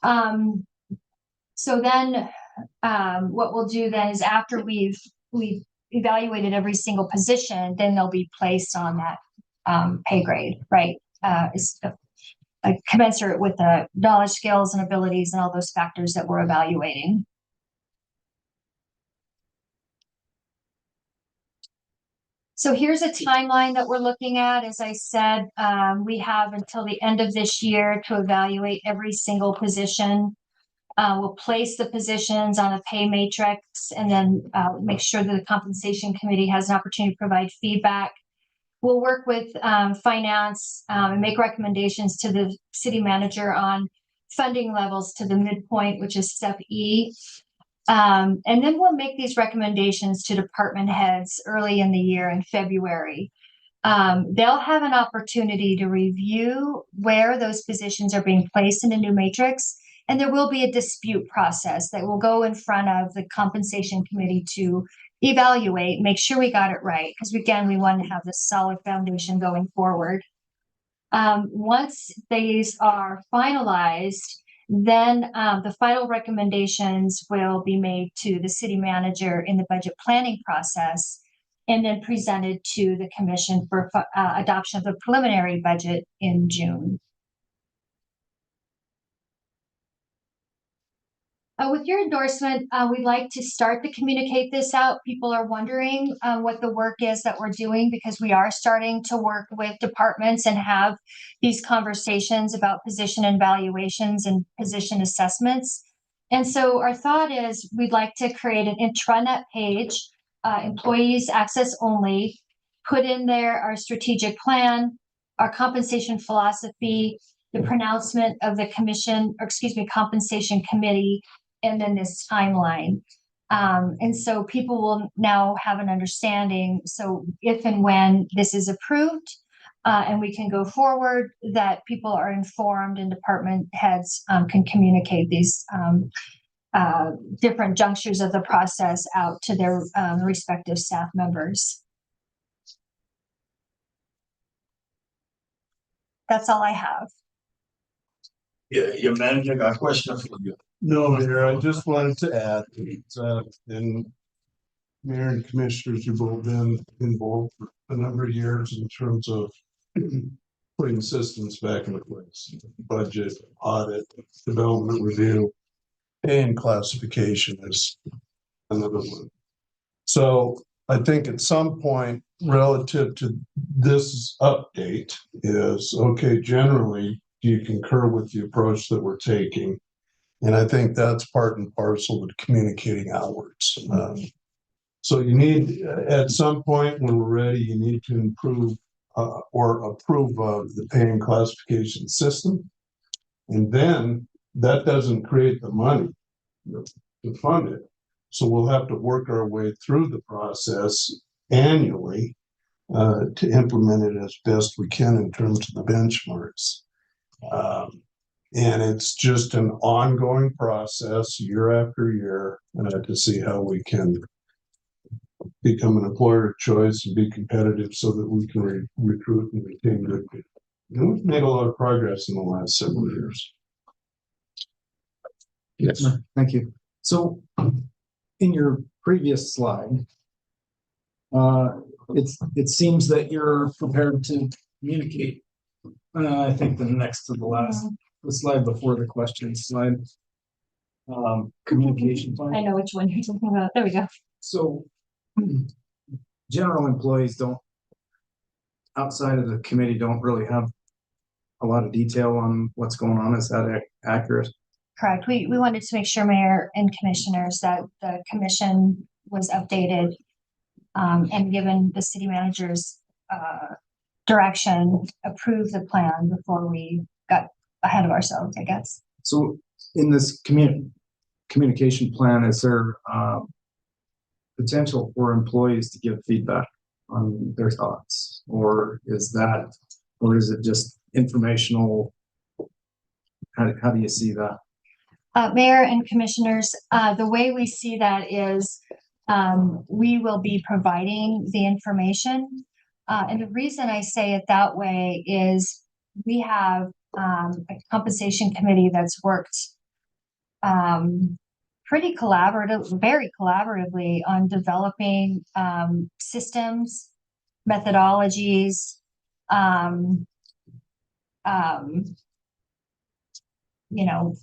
So then what we'll do then is, after we've evaluated every single position, then they'll be placed on that pay grade, right? Is commensurate with the knowledge, skills, and abilities, and all those factors that we're evaluating. So here's a timeline that we're looking at. As I said, we have until the end of this year to evaluate every single position. We'll place the positions on a pay matrix, and then make sure that the compensation committee has an opportunity to provide feedback. We'll work with finance and make recommendations to the city manager on funding levels to the midpoint, which is step E. And then we'll make these recommendations to department heads early in the year in February. They'll have an opportunity to review where those positions are being placed in a new matrix, and there will be a dispute process that will go in front of the compensation committee to evaluate, make sure we got it right, because again, we want to have this solid foundation going forward. Once these are finalized, then the final recommendations will be made to the city manager in the budget planning process, and then presented to the commission for adoption of the preliminary budget in June. With your endorsement, we'd like to start to communicate this out. People are wondering what the work is that we're doing, because we are starting to work with departments and have these conversations about position evaluations and position assessments. And so our thought is, we'd like to create an intranet page, employees access only, put in there our strategic plan, our compensation philosophy, the pronouncement of the commission, or excuse me, compensation committee, and then this timeline. And so people will now have an understanding. So if and when this is approved and we can go forward, that people are informed, and department heads can communicate these different junctures of the process out to their respective staff members. That's all I have. Yeah, your manager got a question for you. No, Mayor, I just wanted to add, and Mayor and Commissioners, you've both been involved for a number of years in terms of putting systems back into place, budget, audit, development review, and classification is another one. So I think at some point relative to this update is, okay, generally, do you concur with the approach that we're taking? And I think that's part and parcel with communicating outwards. So you need, at some point when we're ready, you need to improve or approve the pay and classification system. And then that doesn't create the money to fund it. So we'll have to work our way through the process annually to implement it as best we can in terms of the benchmarks. And it's just an ongoing process year after year to see how we can become an employer of choice and be competitive so that we can recruit and retain good people. And we've made a lot of progress in the last several years. Yes, thank you. So in your previous slide, it seems that you're prepared to communicate. I think the next to the last, the slide before the question slide. Communication I plan. know which one you're talking about. There we go. So general employees don't, outside of the committee, don't really have a lot of detail on what's going on. Is that accurate? Correct. We wanted to make sure, Mayor and Commissioners, that the commission was updated and given the city manager's direction, approve the plan before we got ahead of ourselves, I guess. So in this communication plan, is there potential for employees to give feedback on their thoughts? Or is it just informational? How do you see that? Mayor and Commissioners, the way we see that is we will be providing the information. And the reason I say it that way is we have a compensation committee that's worked very collaboratively on developing systems, methodologies,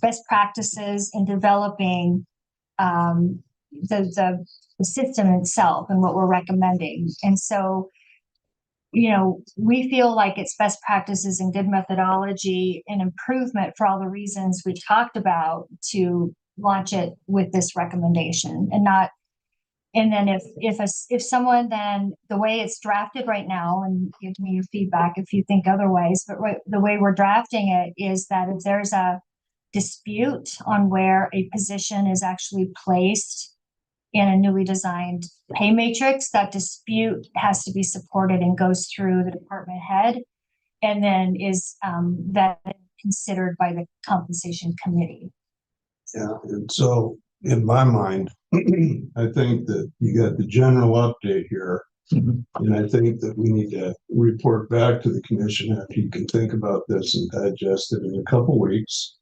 best practices in developing the system itself and what we're recommending. And so, we feel like it's best practices and good methodology and improvement for all the reasons we talked about to launch it with this recommendation and then if someone, then the way it's drafted right now, and give me your feedback if you think otherwise, but the way we're drafting it is that if there's a dispute on where a position is actually placed in a newly designed pay matrix, that dispute has to be supported and goes through the department head and then is that considered by the compensation committee. Yeah, and so in my mind, I think that you got the general update here. And I think that we need to report back to the commission after you can think about this and digest it in a couple weeks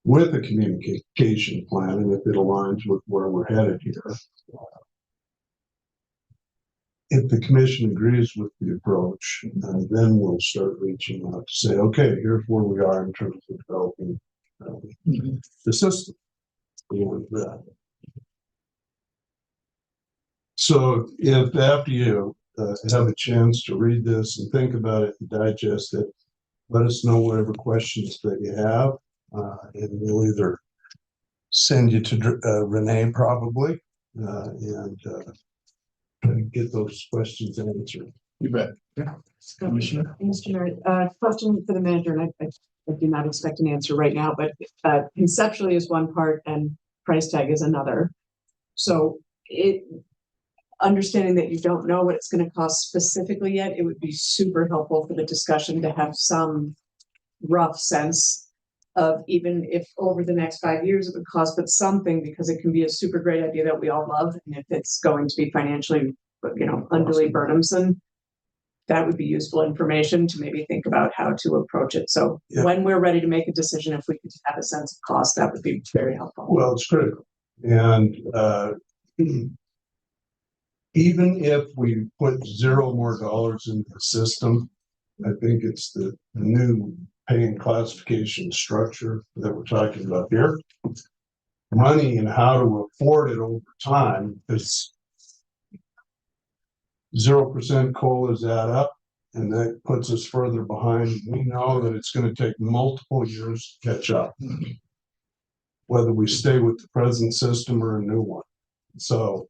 with a communication plan, and if it aligns with where we're headed here. If the commission agrees with the approach, then we'll start reaching out to say, okay, here's where we are in terms of developing the system. So if after you have a chance to read this and think about it and digest it, let us know whatever questions that you have, and we'll either send you to Renee probably and get those questions answered. You bet. Yeah. Commissioner? Mr. Mayor, question for the manager, and I do not expect an answer right now, but conceptually is one part and price tag is another. So understanding that you don't know what it's going to cost specifically yet, it would be super helpful for the discussion to have some rough sense of, even if over the next 5 years it would cost, but something, because it can be a super great idea that we all love. And if it's going to be financially, unduly burdensome, that would be useful information to maybe think about how to approach it. So when we're ready to make a decision, if we could have a sense of cost, that would be very helpful. Well, it's critical. And even if we put $0 more into the system, I think it's the new pay and classification structure that we're talking about here. Money and how to afford it over time, because 0% COLAs add up, and that puts us further behind. We know that it's going to take multiple years to catch up, whether we stay with the present system or a new one. So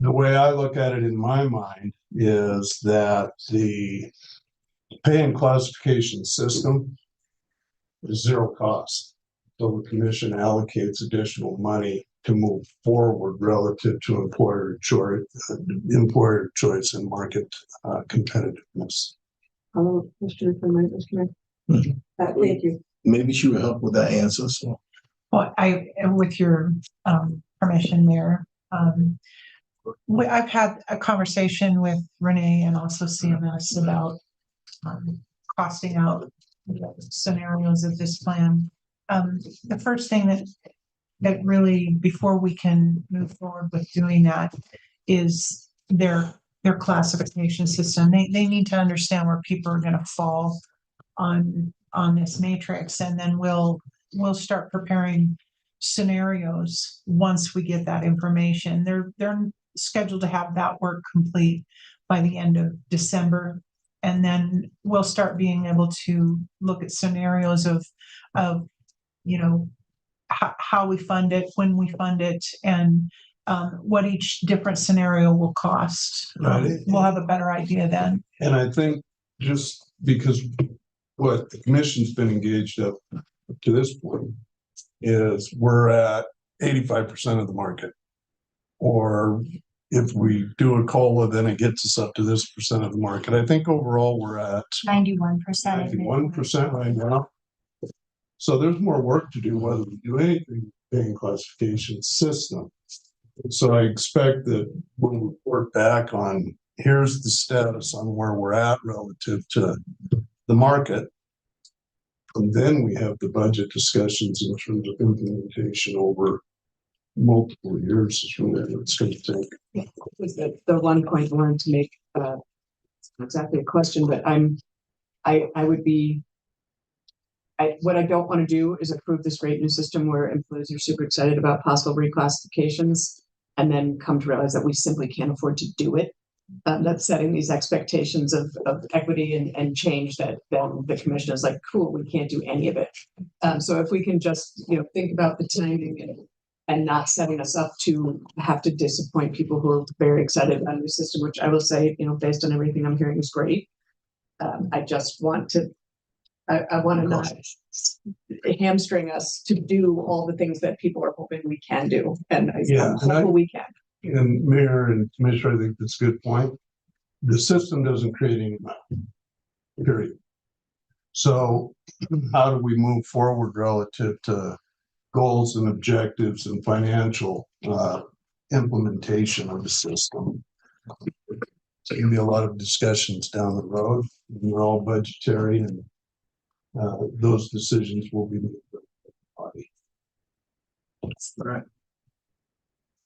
the way I look at it in my mind is that the pay and classification system is zero cost. So the commission allocates additional money to move forward relative to employer choice and market competitiveness. Mr. Thank you. Maybe she will help with that answer. So. Well, with your permission, Mayor, I've had a conversation with Renee and also CMS about costing out scenarios of this plan. The first thing that really, before we can move forward with doing that, is their classification system. They need to understand where people are going to fall on this matrix, and then we'll we'll start preparing scenarios once we get that information. They're scheduled to have that work complete by the end of December. And then we'll start being able to look at scenarios of, you know, how we fund it, when we fund it, and what each different scenario will cost. Right. We'll have a better idea then. And I think just because what the commission's been engaged up to this point is we're at 85% of the market. Or if we do a COLA, then it gets us up to this percent of the market. I think overall we're at 91%. 91% right now. So there's more work to do whether we do anything paying classification system. So I expect that when we report back on here's the status on where we're at relative to the market, and then we have the budget discussions in terms of implementation over multiple years is really what it's going to take. Was the one point I wanted to make, not exactly a question, but I would be, what I don't want to do is approve this great new system where employees are super excited about possible reclassifications and then come to realize that we simply can't afford to do it. That's setting these expectations of equity and change that then the commission is like, cool, we can't do any of it. So if we can just, you know, think about the timing and not setting us up to have to disappoint people who are very excited about the system, which I will say, you know, based on everything I'm hearing is great. I just want to, I want to not hamstring us to do all the things that people are hoping we can do. And I'm hopeful we can. And Mayor and Commissioner, I think that's a good point. The system doesn't create any money, period. So how do we move forward relative to goals and objectives and financial implementation of the system? So there'll be a lot of discussions down the road. We're all budgetary, and those decisions will be made by the body. All right.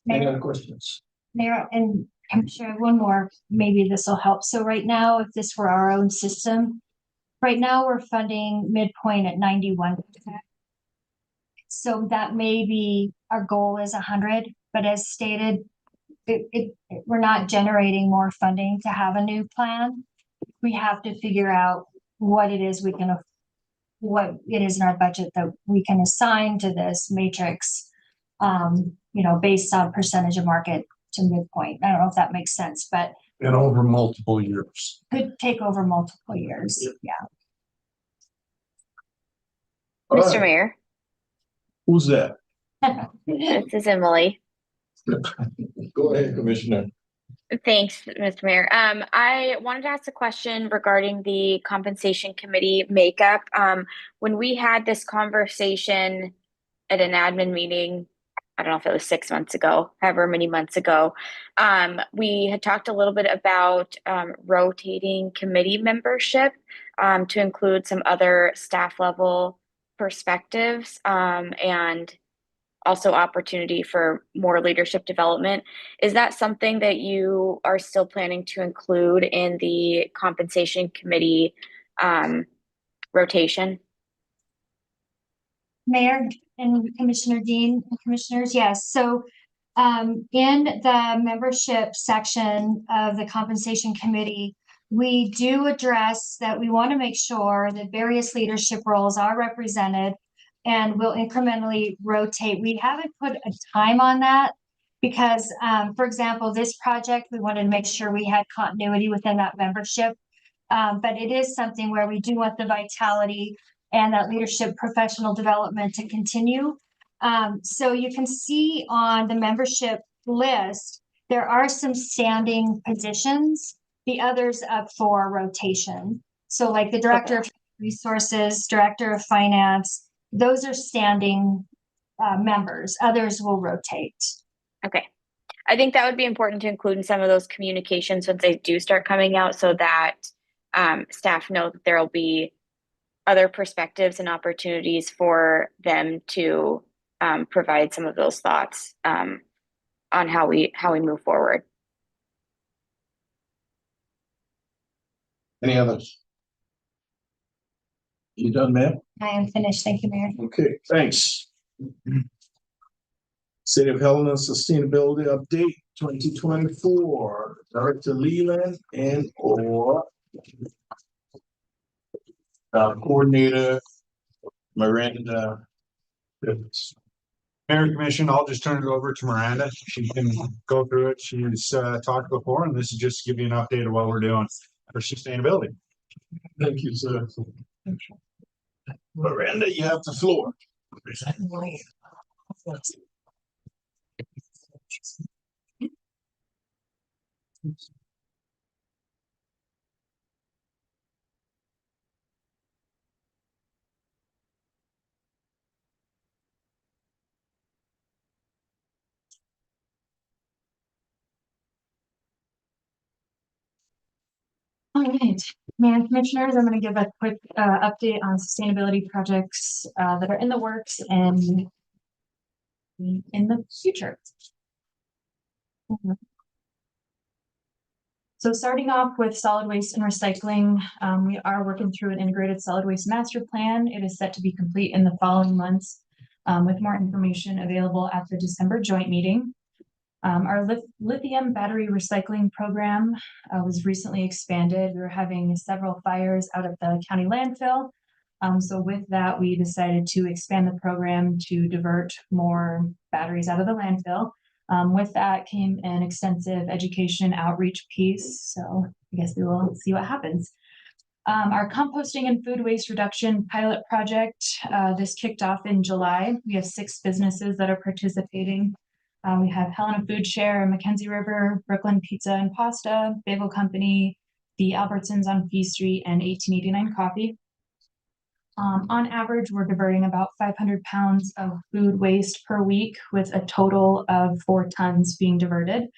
Any Mayor, other questions? Mayor, and Commissioner, one more, maybe this will help. So right now, if this were our own system, right now we're funding midpoint at 91%. So that may be, our goal is 100, but as stated, we're not generating more funding to have a new plan. We have to figure out what it is what it is in our budget that we can assign to this matrix, you know, based on percentage of market to midpoint. I don't know if that makes sense, but And over multiple years. could take over multiple years. Yeah. All Mr. right. Mayor, Who's that? this is Emily. Go ahead, Commissioner. Thanks, Mr. Mayor. I wanted to ask a question regarding the compensation committee makeup. When we had this conversation at an admin meeting, I don't know if it was 6 months ago, however many months ago, we had talked a little bit about rotating committee membership to include some other staff level perspectives and also opportunity for more leadership development. Is that something that you are still planning to include in the compensation committee rotation? Mayor and Commissioner Dean and Commissioners, yes. So in the membership section of the compensation committee, we do address that we want to make sure that various leadership roles are represented and we'll incrementally rotate. We haven't put a time on that because, for example, this project, we wanted to make sure we had continuity within that membership. But it is something where we do want the vitality and that leadership professional development to continue. So you can see on the membership list, there are some standing positions, the others up for rotation. So like the director of resources, director of finance, those are standing members. Others will rotate. Okay. I think that would be important to include in some of those communications once they do start coming out so that staff know that there will be other perspectives and opportunities for them to provide some of those thoughts on how we move forward. Any others? You done, ma'am? I am finished. Thank you, Mayor. Okay, thanks. City of Helena Sustainability Update 2024, Director Leland and or Coordinator Miranda. Mayor Commission, I'll just turn it over to Miranda. She can go through it. She's talked before, and this is just to give you an update of what we're doing for sustainability. Thank you, sir. Miranda, you have the floor. All right, Mayor and Commissioners, I'm going to give a quick update on sustainability projects that are in the works and in the future. So starting off with solid waste and recycling, we are working through an integrated solid waste master plan. It is set to be complete in the following months, with more information available at the December joint meeting. Our lithium battery recycling program was recently expanded. We were having several fires out at the county landfill. So with that, we decided to expand the program to divert more batteries out of the landfill. With that came an extensive education outreach piece. So I guess we will see what happens. Our composting and food waste reduction pilot project, this kicked off in July. We have 6 businesses that are participating. We have Helena Food Share, Mackenzie River, Brooklyn Pizza and Pasta, Bagel Company, the Albertsons on Fee Street, and 1889 Coffee. On average, we're diverting about 500 pounds of food waste per week, with a total of 4 tons being diverted.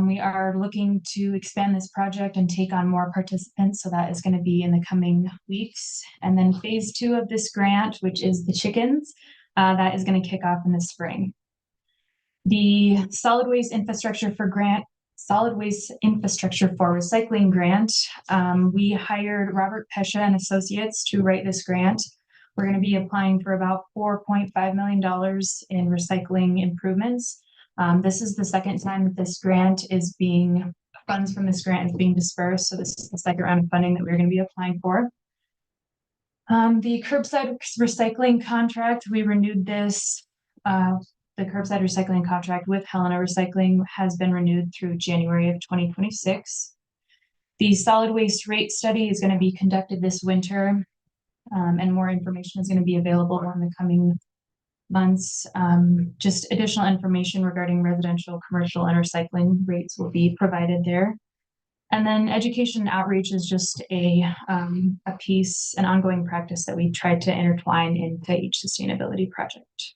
We are looking to expand this project and take on more participants, so that is going to be in the coming weeks. And then phase 2 of this grant, which is the chickens, that is going to kick off in the spring. The solid waste infrastructure for recycling grant. We hired Robert Pesha and Associates to write this grant. We're going to be applying for about $4.5 million in recycling improvements. This is the second time that this grant is funds from this grant is being dispersed. So this is the second round of funding that we're going to be applying for. The curbside recycling contract, we renewed this. The curbside recycling contract with Helena Recycling has been renewed through January of 2026. The solid waste rate study is going to be conducted this winter, and more information is going to be available in the coming months. Just additional information regarding residential, commercial, and recycling rates will be provided there. And then education and outreach is just a piece, an ongoing practice that we tried to intertwine into each sustainability project.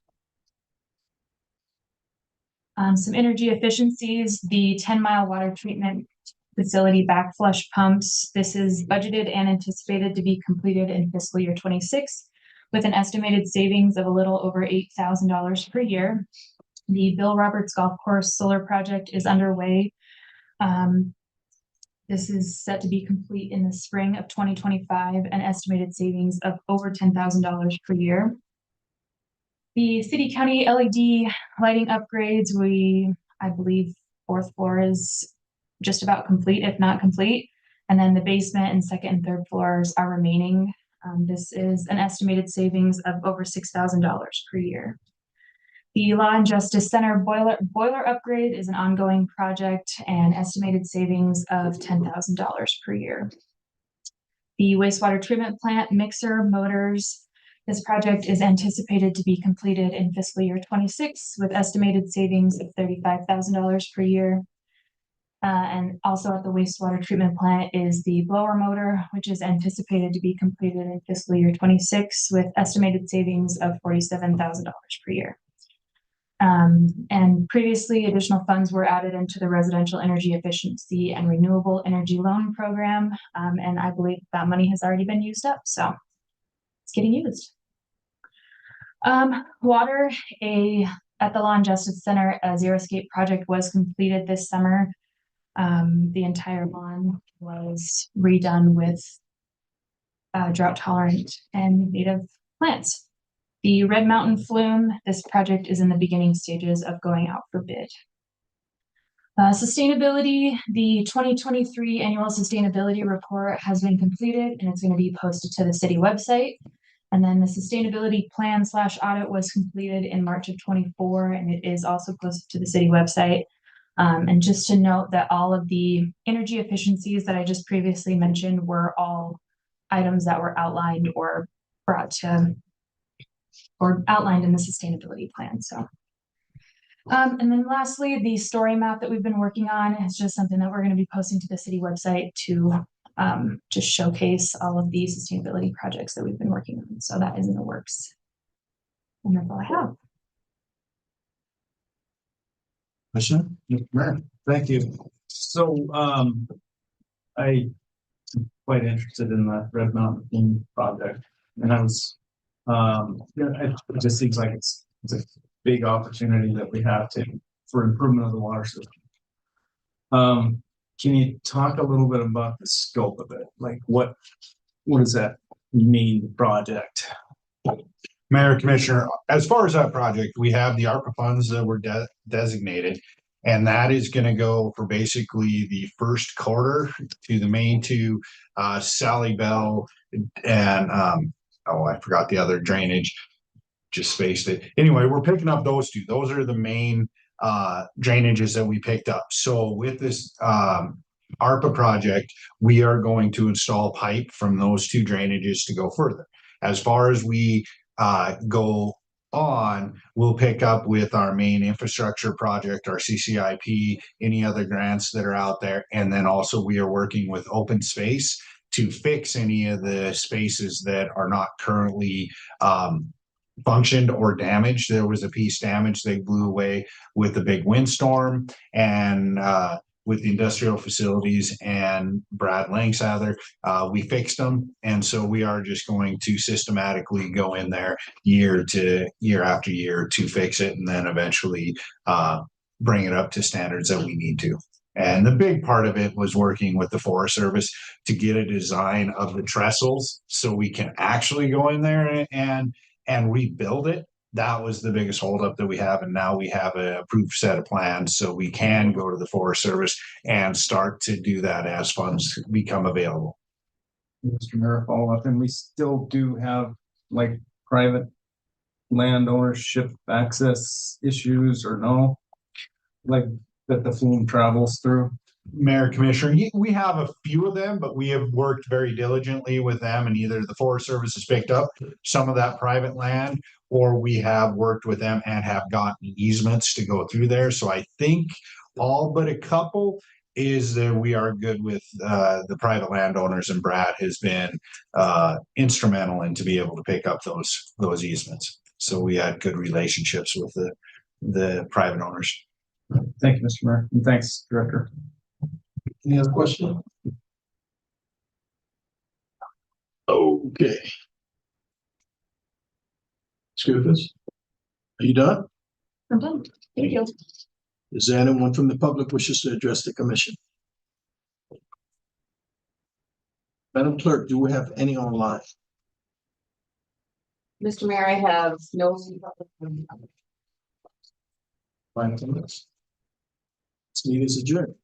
Some energy efficiencies, the 10-mile water treatment facility backflush pumps. This is budgeted and anticipated to be completed in fiscal year 26, with an estimated savings of a little over $8,000 per year. The Bill Roberts Golf Course solar project is underway. This is set to be complete in the spring of 2025, an estimated savings of over $10,000 per year. The city county LED lighting upgrades, I believe 4th floor is just about complete, if not complete. And then the basement and 2nd and 3rd floors are remaining. This is an estimated savings of over $6,000 per year. The Law and Justice Center boiler upgrade is an ongoing project and estimated savings of $10,000 per year. The wastewater treatment plant mixer motors. This project is anticipated to be completed in fiscal year 26, with estimated savings of $35,000 per year. And also at the wastewater treatment plant is the blower motor, which is anticipated to be completed in fiscal year 26, with estimated savings of $47,000 per year. And previously, additional funds were added into the residential energy efficiency and renewable energy loan program. And I believe that money has already been used up, so it's getting used. Water, at the Law and Justice Center, a xeriscape project was completed this summer. The entire lawn was redone with drought tolerant and native plants. The Red Mountain Flume, this project is in the beginning stages of going out for bid. Sustainability, the 2023 annual sustainability report has been completed and it's going to be posted to the city website. And then the sustainability plan / audit was completed in March of 24 and it is also posted to the city website. And just to note that all of the energy efficiencies that I just previously mentioned were all items that were outlined or brought to or outlined in the sustainability plan. So, and then lastly, the story map that we've been working on is just something that we're going to be posting to the city website to just showcase all of the sustainability projects that we've been working on. So that is in the works. And that's all I have. Thank you. So, I'm quite interested in the Red Mountain project, and I was, it just seems like it's a big opportunity that we have for improvement of the water system. Can you talk a little bit about the scope of it? Like, what does that mean, the project? Mayor, Commissioner, as far as that project, we have the ARPA funds that were designated. And that is gonna go for basically the first quarter to the main two, Sally Bell and, oh, I forgot the other drainage. Just spaced it. Anyway, we're picking up those two. Those are the main drainages that we picked up. So with this ARPA project, we are going to install pipe from those two drainages to go further. As far as we go on, we'll pick up with our main infrastructure project, our CCIP, any other grants that are out there. And then also we are working with open space to fix any of the spaces that are not currently functioned or damaged. There was a piece damaged, they blew away with the big windstorm, and with the industrial facilities and Brad Langsather, we fixed them. And so we are just going to systematically go in there year after year to fix it, and then eventually bring it up to standards that we need to. And the big part of it was working with the Forest Service to get a design of the trestles so we can actually go in there and rebuild it. That was the biggest holdup that we have. And now we have an approved set of plans so we can go to the Forest Service and start to do that as funds become available. Mr. Mayor, follow up, and we still do have like private land ownership access issues, or no? Like that the flume travels through? Mayor, Commissioner, we have a few of them, but we have worked very diligently with them, and either the Forest Service has picked up some of that private land, or we have worked with them and have gotten easements to go through there. So I think all but a couple is that we are good with the private landowners, and Brad has been instrumental in to be able to pick up those easements. So we had good relationships with the private owners. Thank you, Mr. Mayor, and thanks, Director. Any other question? Okay. Scoopus, are you done? I'm done. Thank you. Is there anyone from the public wishes to address the commission? Madam Clerk, do we have any online? Mr. Mayor, I have no. This meeting is adjourned.